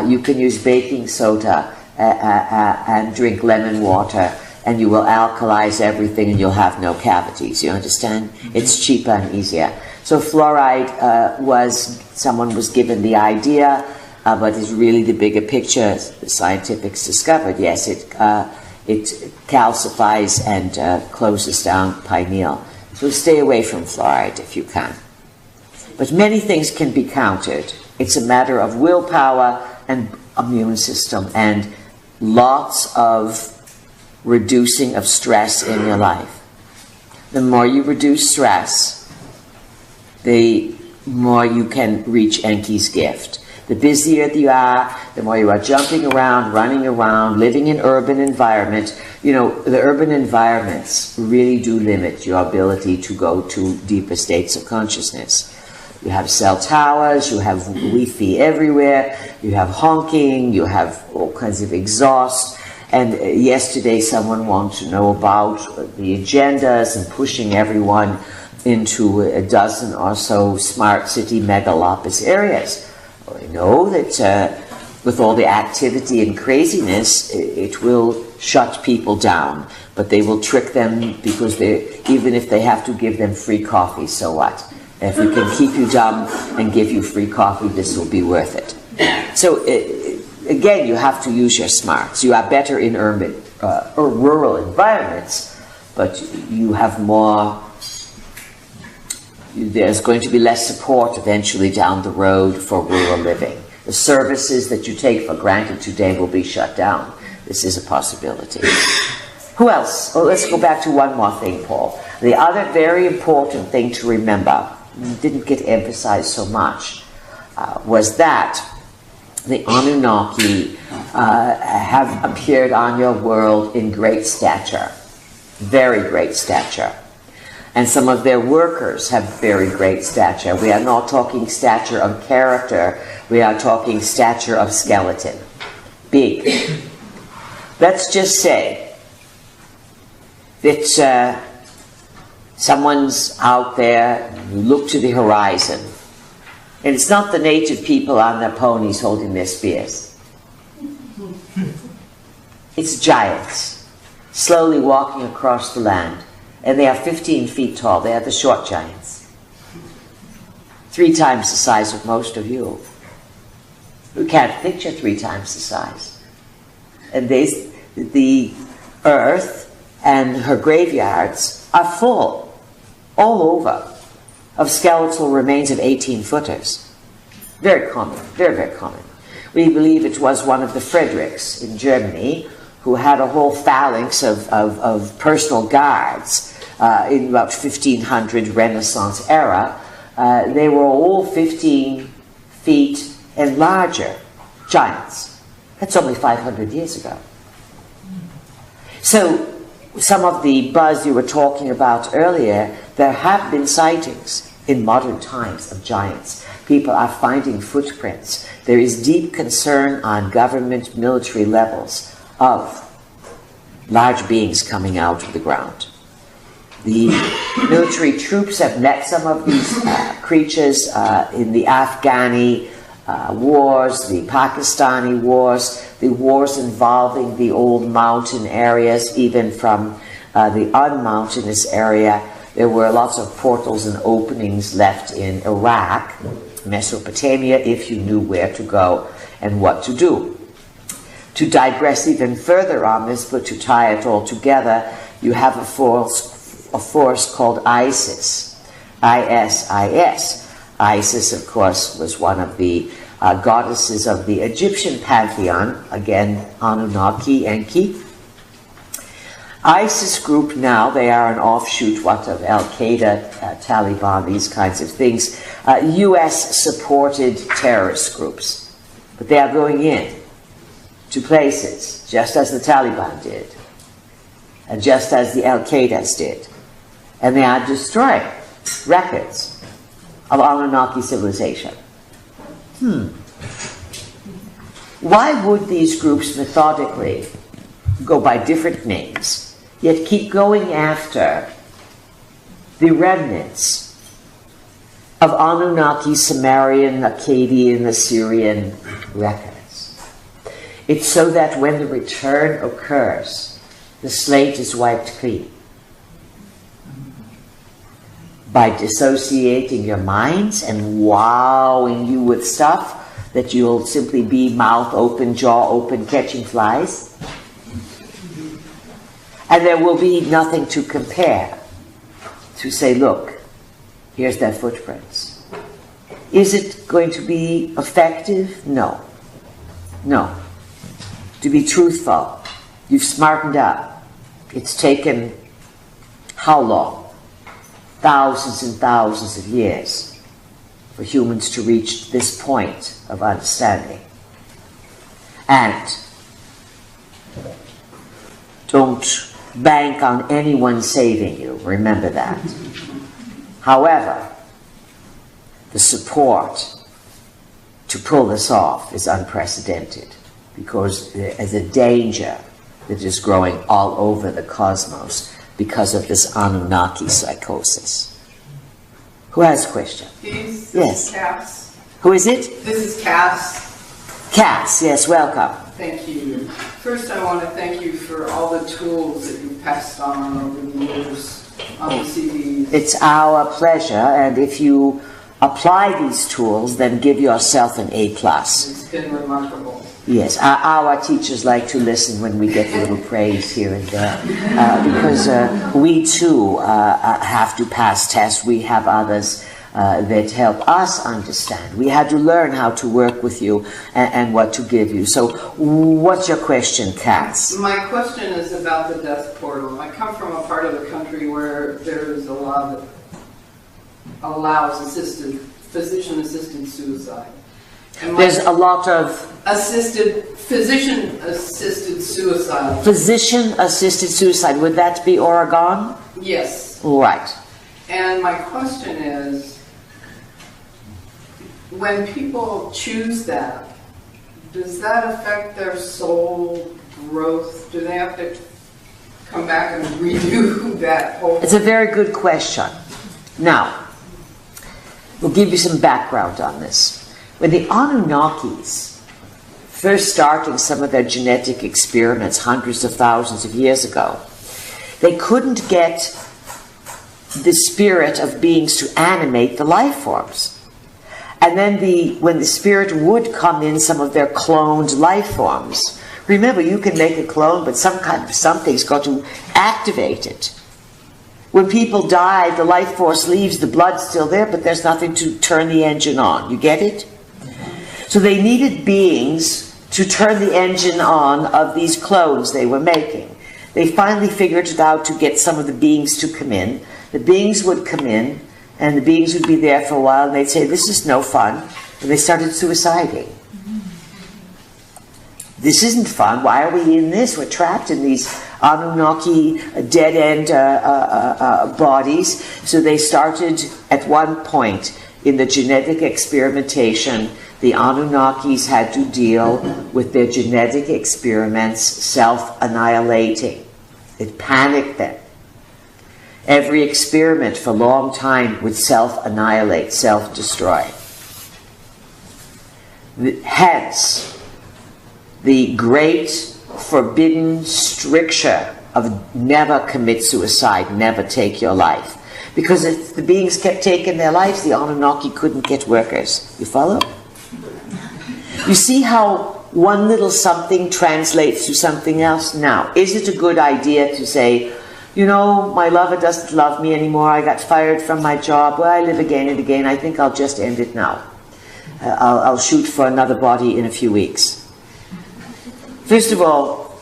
You can use baking soda and drink lemon water, and you will alkalize everything and you'll have no cavities. You understand? Mm-hmm. It's cheaper and easier. So fluoride someone was given the idea, but is really the bigger picture. The scientifics discovered, yes, it calcifies and closes down pineal. So stay away from fluoride if you can. But many things can be countered. It's a matter of willpower and immune system and lots of reducing of stress in your life. The more you reduce stress, the more you can reach Enki's gift. The busier you are, the more you are jumping around, running around, living in urban environment. You know, the urban environments really do limit your ability to go to deeper states of consciousness. You have cell towers, you have Wi-Fi everywhere, you have honking, you have all kinds of exhaust. And yesterday someone wanted to know about the agendas and pushing everyone into a dozen or so smart city megalopolis areas. I know that with all the activity and craziness, it will shut people down, but they will trick them because even if they have to give them free coffee, so what? If we can keep you dumb and give you free coffee, this will be worth it. So again, you have to use your smarts. You are better in urban or rural environments, but you have more. There's going to be less support eventually down the road for rural living. The services that you take for granted today will be shut down. This is a possibility. Who else? Oh, let's go back to one more thing, Paul. The other very important thing to remember, didn't get emphasized so much, was that the Anunnaki have appeared on your world in great stature, very great stature. And some of their workers have very great stature. We are not talking stature of character, we are talking stature of skeleton. Big. Let's just say that someone's out there, you look to the horizon, and it's not the native people on their ponies holding their spears. It's giants, slowly walking across the land. And they are 15 feet tall. They are the short giants. 3 times the size of most of you. We can't picture 3 times the size. And the earth and her graveyards are full, all over, of skeletal remains of 18-footers. Very common, very, very common. We believe it was one of the Friedrichs in Germany who had a whole phalanx of personal guards in about 1500 Renaissance era. They were all 15 feet and larger, giants. That's only 500 years ago. So some of the buzz you were talking about earlier, there have been sightings in modern times of giants. People are finding footprints. There is deep concern on government, military levels of large beings coming out of the ground. The military troops have met some of these creatures in the Afghani wars, the Pakistani wars, the wars involving the old mountain areas, even from the unmountainous area. There were lots of portals and openings left in Iraq, Mesopotamia, if you knew where to go and what to do. To digress even further on this, but to tie it all together, you have a force called Isis, I-S-I-S. Isis, of course, was one of the goddesses of the Egyptian pantheon, again, Anunnaki, Enki. ISIS group now, they are an offshoot, of Al-Qaeda, Taliban, these kinds of things, US-supported terrorist groups. But they are going in to places, just as the Taliban did, and just as the Al-Qaedas did. And they are destroying records of Anunnaki civilization. Why would these groups methodically go by different names, yet keep going after the remnants of Anunnaki, Sumerian, Akkadian, Assyrian records? It's so that when the return occurs, the slate is wiped clean. By dissociating your minds and wowing you with stuff that you'll simply be mouth open, jaw open, catching flies. And there will be nothing to compare to say, look, here's their footprints. Is it going to be effective? No. No. To be truthful, you've smartened up. It's taken how long? Thousands and thousands of years for humans to reach this point of understanding. And don't bank on anyone saving you. Remember that. However, the support to pull this off is unprecedented, because there is a danger that is growing all over the cosmos because of this Anunnaki psychosis. Who has a question? This Yes. is Cass. Who is it? This is Cass. Cass, yes, welcome. Thank you. First, I want to thank you for all the tools that you've passed on over the years on the CDs. It's our pleasure, and if you apply these tools, then give yourself an A+. It's been remarkable. Yes, our teachers like to listen when we get a little praise here and there, because we too have to pass tests. We have others that help us understand. We had to learn how to work with you and what to give you. So what's your question, Cass? My question is about the death portal. I come from a part of the country where there is a law that allows physician-assisted suicide. And There's a lot of physician-assisted suicide. physician-assisted suicide. Would that be Oregon? Yes. Right. And my question is, when people choose that, does that affect their soul growth? Do they have to come back and redo that whole... It's a very good question. Now, we'll give you some background on this. When the Anunnakis first starting some of their genetic experiments hundreds of thousands of years ago, they couldn't get the spirit of beings to animate the life forms. And then when the spirit would come in some of their cloned life forms, remember, you can make a clone, but something's got to activate it. When people die, the life force leaves, the blood's still there, but there's nothing to turn the engine on. You get it? So they needed beings to turn the engine on of these clones they were making. They finally figured it out to get some of the beings to come in. The beings would come in, and the beings would be there for a while, and they'd say, this is no fun. And they started suiciding. This isn't fun. Why are we in this? We're trapped in these Anunnaki dead-end bodies. So they started at one point in the genetic experimentation. The Anunnakis had to deal with their genetic experiments self-annihilating. It panicked them. Every experiment for a long time would self-annihilate, self-destroy. Hence, the great forbidden stricture of never commit suicide, never take your life. Because if the beings kept taking their lives, the Anunnaki couldn't get workers. You follow? You see how one little something translates to something else? Now, is it a good idea to say, you know, my lover doesn't love me anymore, I got fired from my job, well, I live again and again, I think I'll just end it now. I'll shoot for another body in a few weeks. First of all,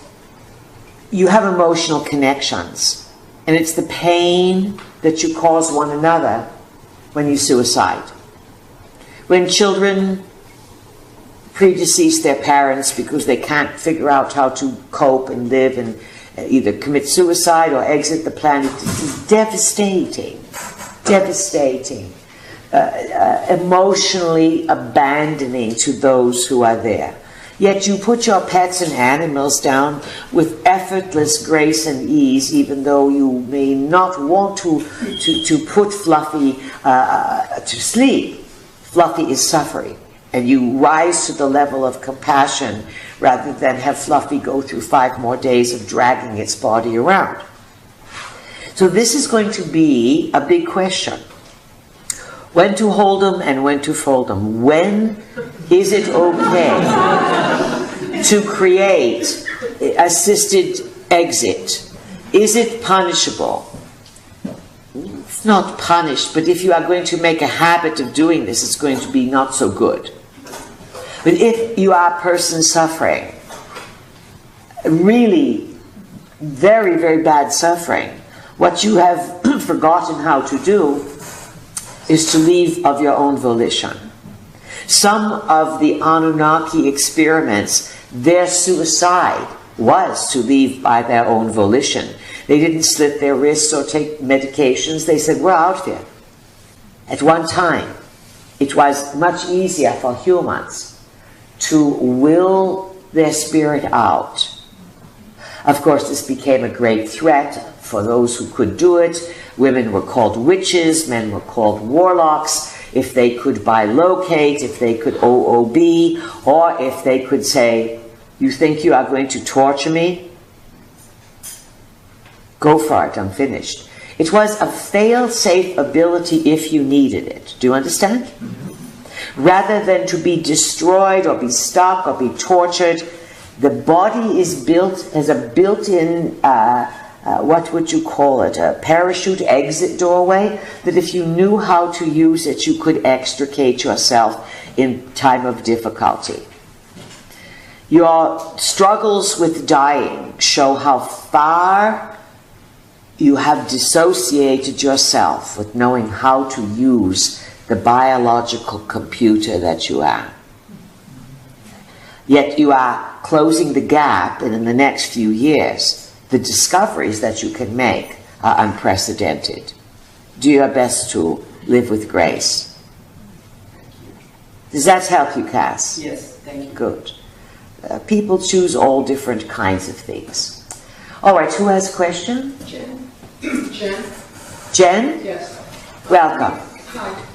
you have emotional connections, and it's the pain that you cause one another when you suicide. When children predecease their parents because they can't figure out how to cope and live and either commit suicide or exit the planet, it's devastating, devastating, emotionally abandoning to those who are there. Yet you put your pets and animals down with effortless grace and ease, even though you may not want to put Fluffy to sleep. Fluffy is suffering, and you rise to the level of compassion rather than have Fluffy go through 5 more days of dragging its body around. So this is going to be a big question. When to hold them and when to fold them. When is it okay to create assisted exit? Is it punishable? It's not punished, but if you are going to make a habit of doing this, it's going to be not so good. But if you are a person suffering, really very, very bad suffering, what you have forgotten how to do is to leave of your own volition. Some of the Anunnaki experiments, their suicide was to leave by their own volition. They didn't slit their wrists or take medications. They said, we're out here. At one time, it was much easier for humans to will their spirit out. Of course, this became a great threat for those who could do it. Women were called witches, men were called warlocks. If they could bilocate, if they could OOB, or if they could say, you think you are going to torture me? Go for it, I'm finished. It was a fail-safe ability if you needed it. Do you understand? Mm-hmm. Rather than to be destroyed or be stuck or be tortured, the body is built as a built-in, what would you call it, a parachute exit doorway, that if you knew how to use it, you could extricate yourself in time of difficulty. Your struggles with dying show how far you have dissociated yourself with knowing how to use the biological computer that you are. Yet you are closing the gap, and in the next few years, the discoveries that you can make are unprecedented. Do your best to live with grace. Does that help you, Cass? Yes, thank you. Good. People choose all different kinds of things. All right, who has a question? Jen? Jen? Jen? Yes. Welcome. Hi.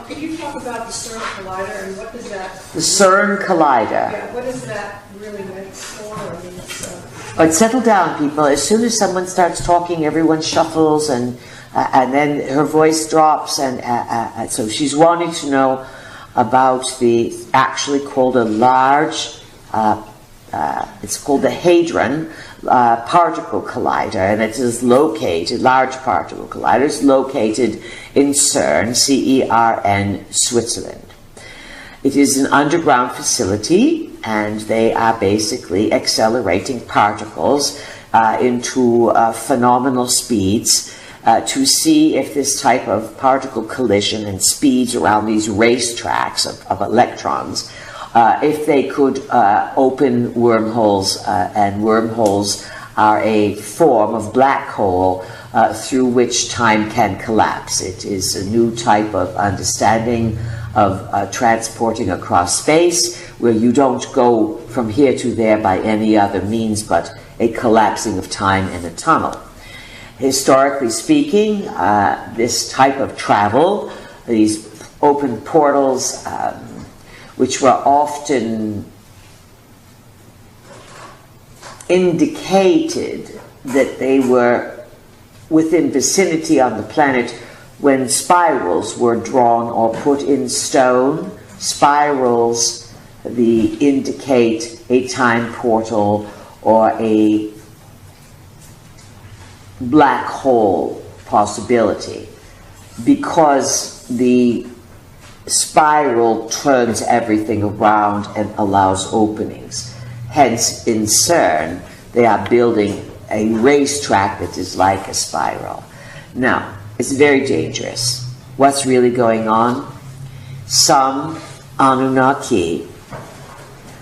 Could you talk about the CERN Collider and what does that... The CERN Collider. Yeah, what is that really meant for? I mean, it's, All right, settle down, people. As soon as someone starts talking, everyone shuffles, and then her voice drops, and so she's wanting to know about the actually called a large, it's called the Hadron Particle Collider, and it is located, Large Particle Collider is located in CERN, C-E-R-N, Switzerland. It is an underground facility, and they are basically accelerating particles into phenomenal speeds to see if this type of particle collision and speeds around these racetracks of electrons, if they could open wormholes, and wormholes are a form of black hole through which time can collapse. It is a new type of understanding of transporting across space, where you don't go from here to there by any other means but a collapsing of time in a tunnel. Historically speaking, this type of travel, these open portals, which were often indicated that they were within vicinity on the planet when spirals were drawn or put in stone. Spirals indicate a time portal or a black hole possibility, because the spiral turns everything around and allows openings. Hence, in CERN, they are building a racetrack that is like a spiral. Now, it's very dangerous. What's really going on? Some Anunnaki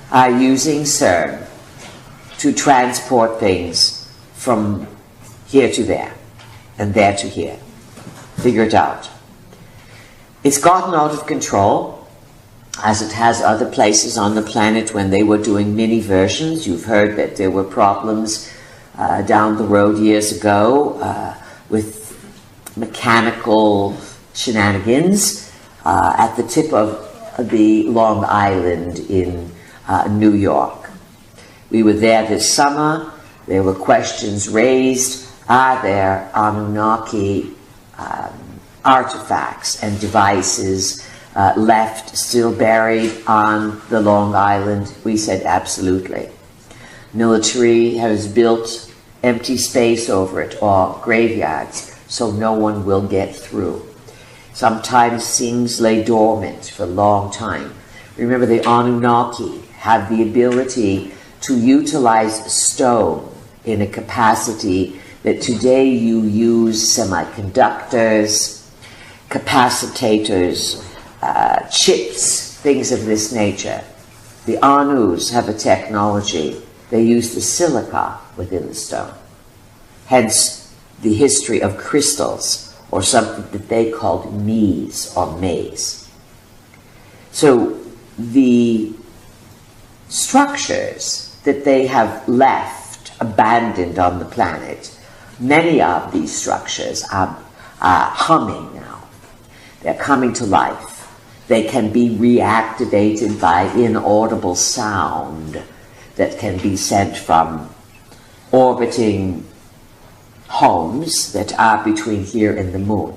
are using CERN to transport things from here to there, and there to here. Figure it out. It's gotten out of control, as it has other places on the planet when they were doing mini versions. You've heard that there were problems down the road years ago with mechanical shenanigans at the tip of the Long Island in New York. We were there this summer. There were questions raised. Are there Anunnaki artifacts and devices left, still buried on the Long Island? We said absolutely. Military has built empty space over it, or graveyards, so no one will get through. Sometimes things lay dormant for a long time. Remember, the Anunnaki have the ability to utilize stone in a capacity that today you use semiconductors, capacitors, chips, things of this nature. The Anus have a technology. They use the silica within the stone. Hence the history of crystals, or something that they called maize or maize. So the structures that they have left, abandoned on the planet, many of these structures are humming now. They're coming to life. They can be reactivated by inaudible sound that can be sent from orbiting homes that are between here and the moon.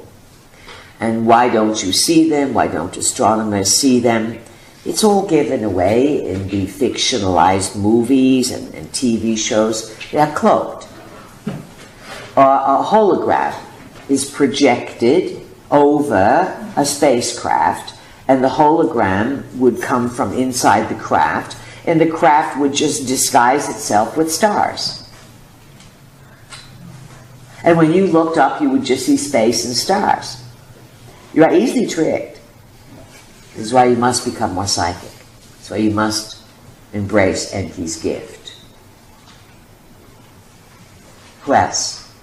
And why don't you see them? Why don't astronomers see them? It's all given away in the fictionalized movies and TV shows. They are cloaked. A hologram is projected over a spacecraft, and the hologram would come from inside the craft, and the craft would just disguise itself with stars. And when you looked up, you would just see space and stars. You are easily tricked. This is why you must become more psychic. That's why you must embrace Enki's gift. Who else?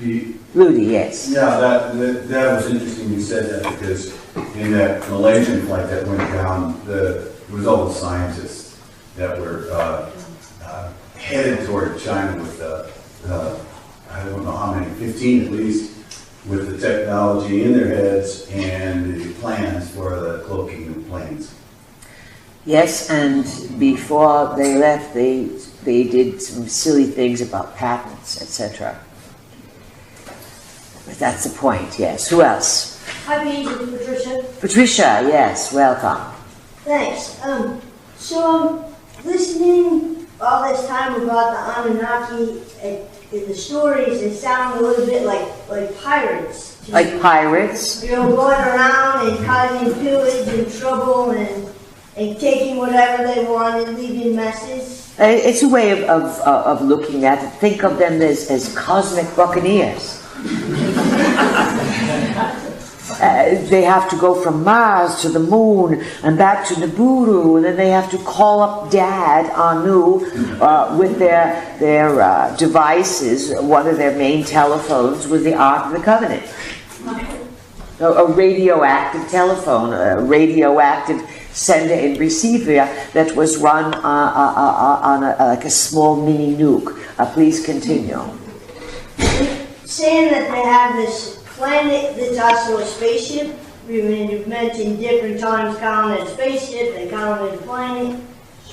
Rudy, yes. Yeah, that was interesting you said that, because in that Malaysian flight that went down, there was all the scientists that were headed toward China with I don't know how many, 15 at least, with the technology in their heads and the plans for the cloaking of planes. Yes, and before they left, they did some silly things about patents, etc. But that's the point, yes. Who else? Hi, Patricia. Patricia, yes, welcome. Thanks. So I'm listening all this time about the Anunnaki. In the stories, they sound a little bit like pirates. Like pirates? You know, going around and causing pillage and trouble and taking whatever they want and leaving messes. It's a way of looking at it. Think of them as cosmic buccaneers. They have to go from Mars to the moon and back to Nibiru, and then they have to call up Dad, Anu, with their devices. One of their main telephones was the Ark of the Covenant. A radioactive telephone, a radioactive sender and receiver that was run on like a small mini nuke. Please continue. Saying that they have this planet that's also a spaceship. You've mentioned different times calling it a spaceship, they call it a planet.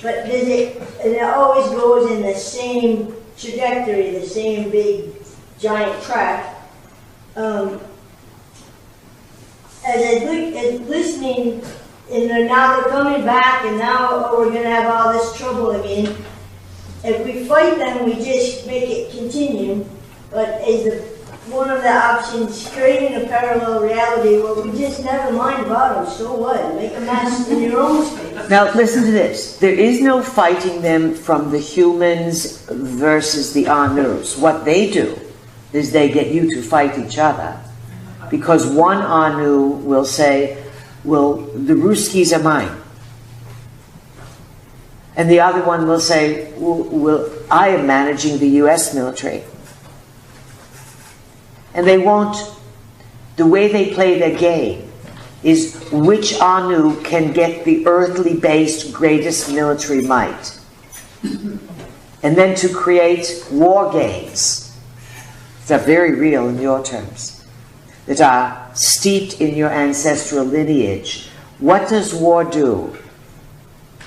But it always goes in the same trajectory, the same big giant track. As I listening, and now they're coming back, and now we're going to have all this trouble again. If we fight them, we just make it continue. But one of the options, creating a parallel reality where we just never mind about them, so what? Make a mess in your own space. Now listen to this. There is no fighting them from the humans versus the Anus. What they do is they get you to fight each other. Because one Anu will say, well, the Ruskies are mine. And the other one will say, well, I am managing the US military. And they won't, the way they play their game is which Anu can get the earthly-based greatest military might. And then to create war games that are very real in your terms, that are steeped in your ancestral lineage. What does war do?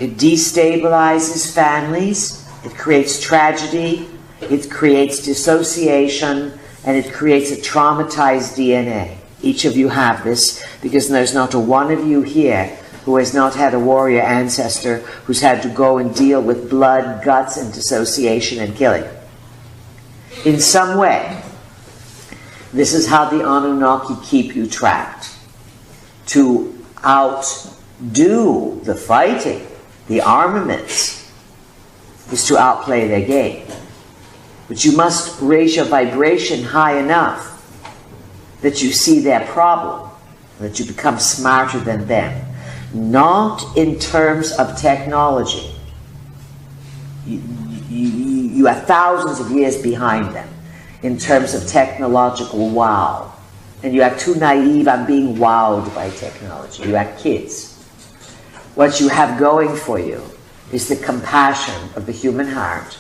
It destabilizes families, it creates tragedy, it creates dissociation, and it creates a traumatized DNA. Each of you have this, because there's not a one of you here who has not had a warrior ancestor who's had to go and deal with blood, guts, and dissociation and killing. In some way, this is how the Anunnaki keep you trapped. To outdo the fighting, the armaments, is to outplay their game. But you must raise your vibration high enough that you see their problem, that you become smarter than them. Not in terms of technology. You are thousands of years behind them in terms of technological wow. And you are too naive on being wowed by technology. You are kids. What you have going for you is the compassion of the human heart,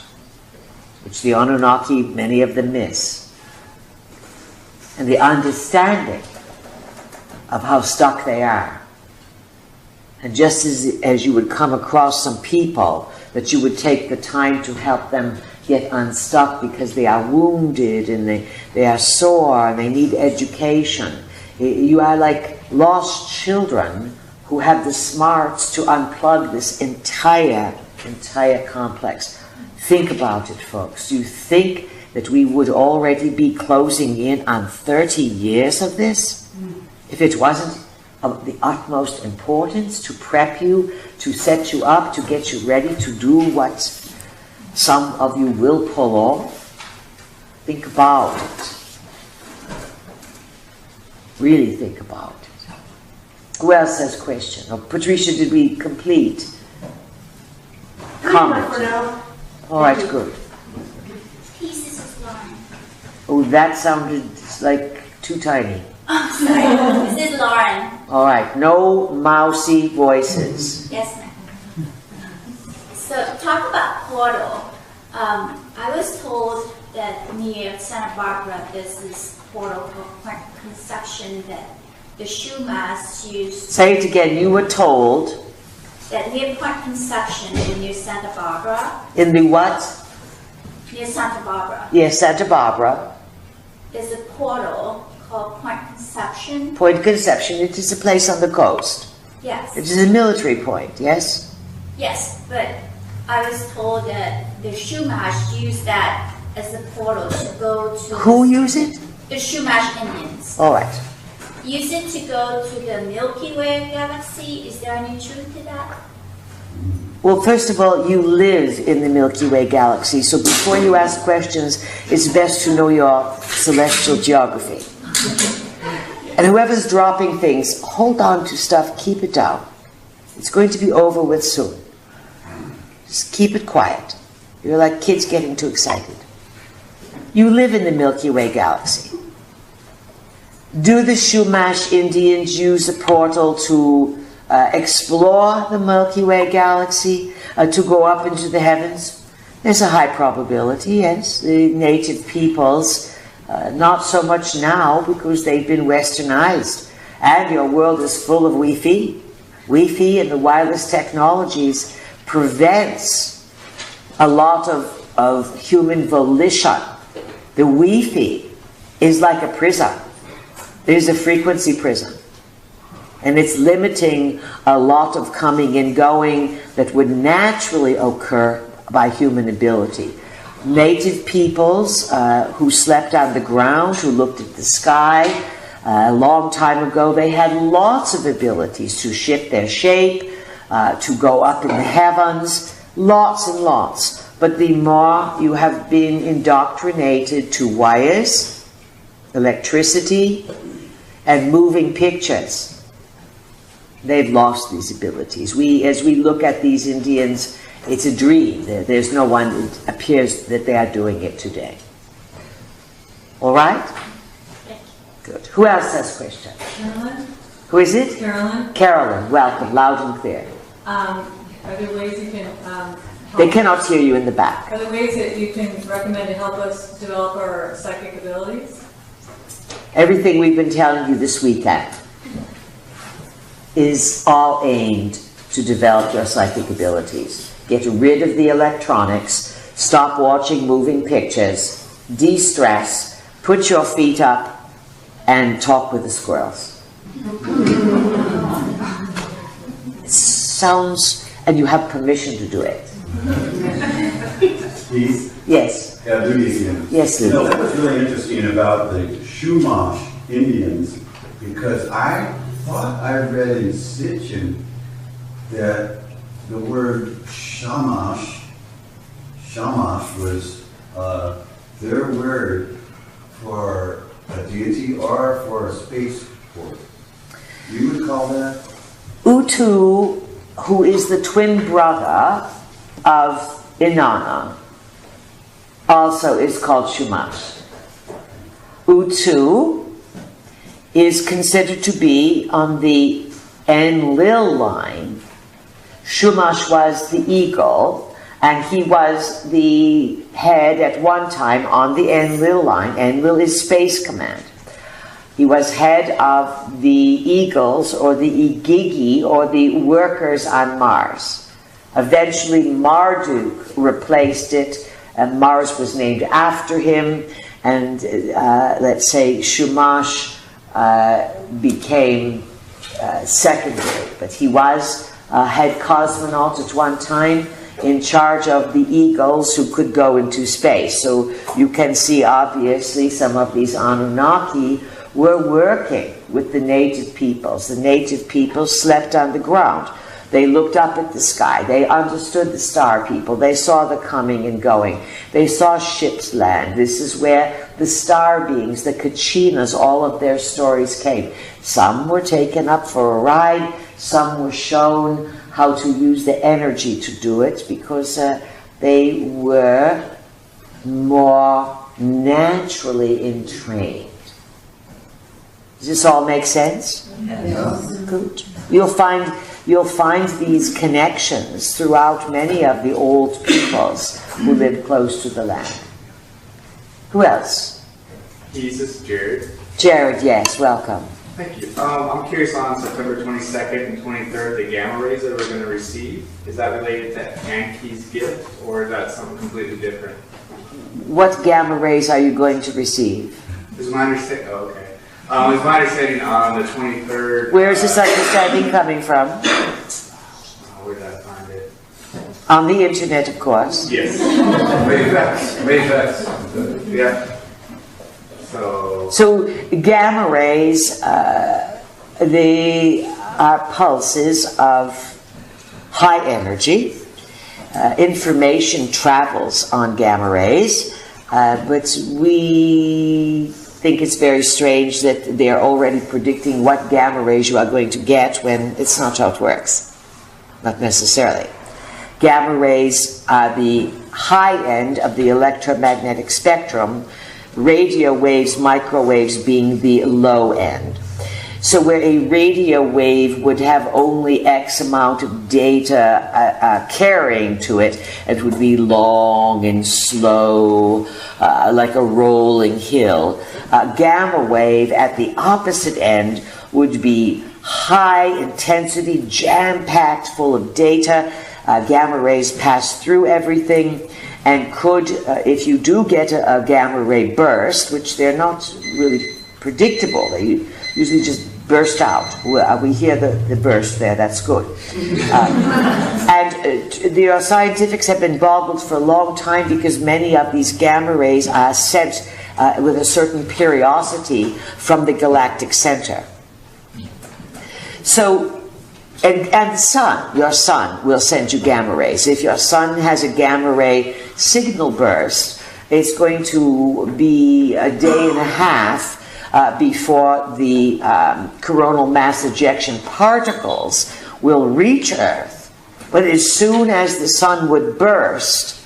which the Anunnaki, many of them miss, and the understanding of how stuck they are. And just as you would come across some people that you would take the time to help them get unstuck because they are wounded and they are sore and they need education. You are like lost children who have the smarts to unplug this entire complex. Think about it, folks. Do you think that we would already be closing in on 30 years of this? If it wasn't of the utmost importance to prep you, to set you up, to get you ready to do what some of you will pull off? Think about it. Really think about it. Who else has a question? Oh, Patricia, did we complete? Comment. All right, good. Peace, this is Lauren. Oh, that sounded like too tiny. Oh, sorry. This is Lauren. All right, no mousy voices. Yes, ma'am. So, talk about portal. I was told that near Santa Barbara, there's this portal for quantum conception that the Shumas used. Say it again. You were told. That near quantum conception near Santa Barbara. In the what? Near Santa Barbara. Yes, Santa Barbara. There's a portal called Point Conception. Point Conception. It is a place on the coast. Yes. It is a military point, yes? Yes, but I was told that the Shumash use that as a portal to go to... Who use it? The Shumash Indians. All right. Use it to go to the Milky Way galaxy. Is there any truth to that? Well, first of all, you live in the Milky Way galaxy, so before you ask questions, it's best to know your celestial geography. And whoever's dropping things, hold on to stuff, keep it down. It's going to be over with soon. Just keep it quiet. You're like kids getting too excited. You live in the Milky Way galaxy. Do the Shumash Indians use a portal to explore the Milky Way galaxy, to go up into the heavens? There's a high probability, yes. The native peoples, not so much now because they've been westernized. And your world is full of Wi-Fi. Wi-Fi and the wireless technologies prevents a lot of human volition. The Wi-Fi is like a prison. There's a frequency prison. And it's limiting a lot of coming and going that would naturally occur by human ability. Native peoples who slept on the ground, who looked at the sky, a long time ago, they had lots of abilities to shift their shape, to go up in the heavens, lots and lots. But the more you have been indoctrinated to wires, electricity, and moving pictures, they've lost these abilities. As we look at these Indians, it's a dream. There's no one, it appears that they are doing it today. All right? Good. Who else has a question? Carolyn? Who is it? Carolyn. Carolyn, welcome, loud and clear. Are there ways you can help? They cannot hear you in the back. Are there ways that you can recommend to help us develop our psychic abilities? Everything we've been telling you this weekend is all aimed to develop your psychic abilities. Get rid of the electronics, stop watching moving pictures, de-stress, put your feet up, and talk with the squirrels. It sounds, and you have permission to do it. Keith? Yes. Yeah, Louis again. Yes, Louis. You know, that was really interesting about the Chumash Indians, because I thought I read in Sitchin that the word shamash was their word for a deity or for a spaceport? You would call that? Utu, who is the twin brother of Inanna, also is called Shumash. Utu is considered to be on the Enlil line. Shumash was the eagle, and he was the head at one time on the Enlil line. Enlil is Space Command. He was head of the eagles, or the Igigi, or the workers on Mars. Eventually Marduk replaced it, and Mars was named after him, and let's say Shumash became secondary, but he was head cosmonaut at one time, in charge of the eagles who could go into space. So you can see obviously some of these Anunnaki were working with the native peoples. The native peoples slept on the ground. They looked up at the sky. They understood the star people. They saw the coming and going. They saw ships land. This is where the star beings, the Kachinas, all of their stories came. Some were taken up for a ride. Some were shown how to use the energy to do it, because they were more naturally entrained. Does this all make sense? Yes. Good. You'll find these connections throughout many of the old peoples who lived close to the land. Who else? Jesus, Jared. Jared, yes, welcome. Thank you. I'm curious, on September 22nd and 23rd, the gamma rays that we're going to receive, is that related to Anki's gift, or is that something completely different? What gamma rays are you going to receive? Is my understanding, is my understanding on the 23rd. Where is this understanding coming from? Where did I find it? On the internet, of course. Yes. Yeah. So gamma rays, they are pulses of high energy. Information travels on gamma rays, but we think it's very strange that they're already predicting what gamma rays you are going to get when it's not how it works. Not necessarily. Gamma rays are the high end of the electromagnetic spectrum, radio waves, microwaves being the low end. So where a radio wave would have only X amount of data carrying to it, it would be long and slow, like a rolling hill. Gamma wave at the opposite end would be high intensity, jam-packed, full of data. Gamma rays pass through everything, and could, if you do get a gamma ray burst, which they're not really predictable, they usually just burst out. We hear the burst there, that's good. And the scientifics have been boggled for a long time, because many of these gamma rays are sent with a certain periodicity from the galactic center. So, and the sun, your sun, will send you gamma rays. If your sun has a gamma ray signal burst, it's going to be a day and a half before the coronal mass ejection particles will reach Earth. But as soon as the sun would burst,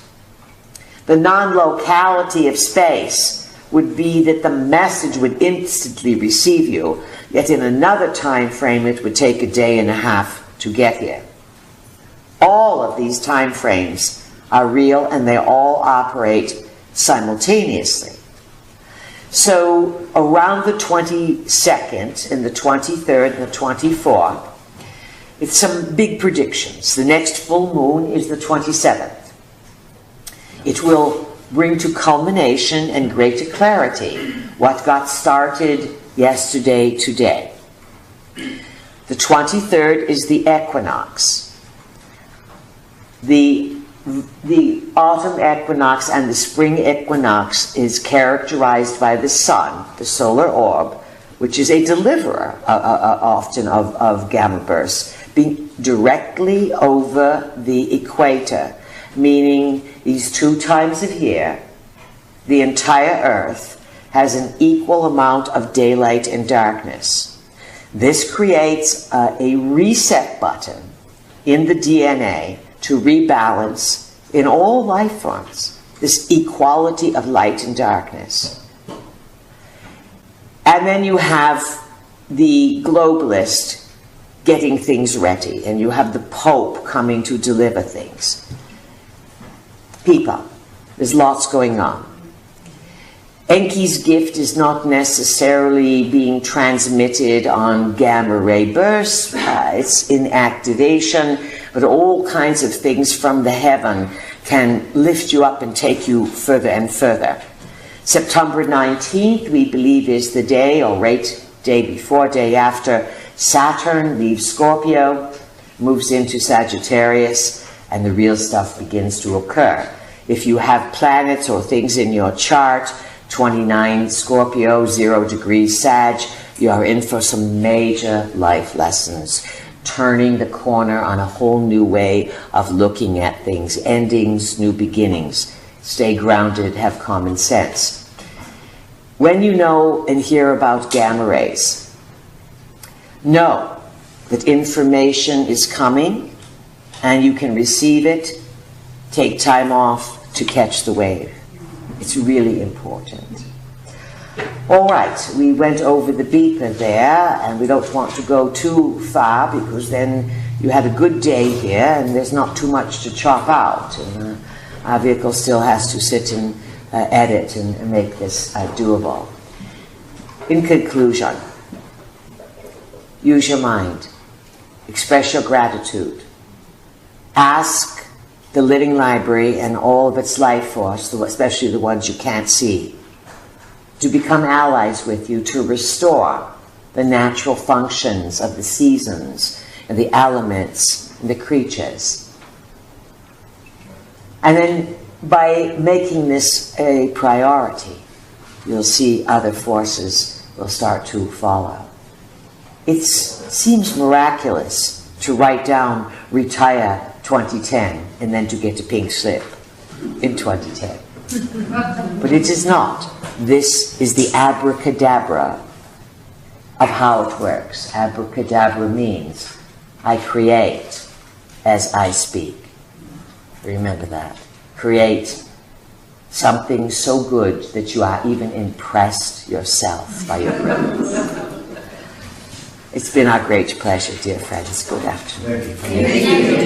the non-locality of space would be that the message would instantly receive you, yet in another time frame it would take a day and a half to get here. All of these time frames are real, and they all operate simultaneously. So around the 22nd and the 23rd and the 24th, it's some big predictions. The next full moon is the 27th. It will bring to culmination and greater clarity what got started yesterday, today. The 23rd is the equinox. The autumn equinox and the spring equinox is characterized by the sun, the solar orb, which is a deliverer often of gamma bursts, being directly over the equator, meaning these 2 times a year, the entire Earth has an equal amount of daylight and darkness. This creates a reset button in the DNA to rebalance in all life forms this equality of light and darkness. And then you have the globalist getting things ready, and you have the Pope coming to deliver things. People, there's lots going on. Enki's gift is not necessarily being transmitted on gamma ray bursts. It's in activation, but all kinds of things from the heaven can lift you up and take you further and further. September 19th, we believe, is the day, or right day before, day after, Saturn leaves Scorpio, moves into Sagittarius, and the real stuff begins to occur. If you have planets or things in your chart, 29 Scorpio, 0 degrees Sag, you are in for some major life lessons, turning the corner on a whole new way of looking at things, endings, new beginnings. Stay grounded, have common sense. When you know and hear about gamma rays, know that information is coming and you can receive it. Take time off to catch the wave. It's really important. All right, we went over the beeper there, and we don't want to go too far because then you had a good day here and there's not too much to chop out. And, our vehicle still has to sit and edit and make this doable. In conclusion, use your mind. Express your gratitude. Ask the living library and all of its life force, especially the ones you can't see, to become allies with you to restore the natural functions of the seasons and the elements and the creatures. And then by making this a priority, you'll see other forces will start to follow. It seems miraculous to write down retire 2010 and then to get a pink slip in 2010. But it is not. This is the abracadabra of how it works. Abracadabra means I create as I speak. Remember that. Create something so good that you are even impressed yourself by your brilliance. It's been our great pleasure, dear friends. Good afternoon. Thank you.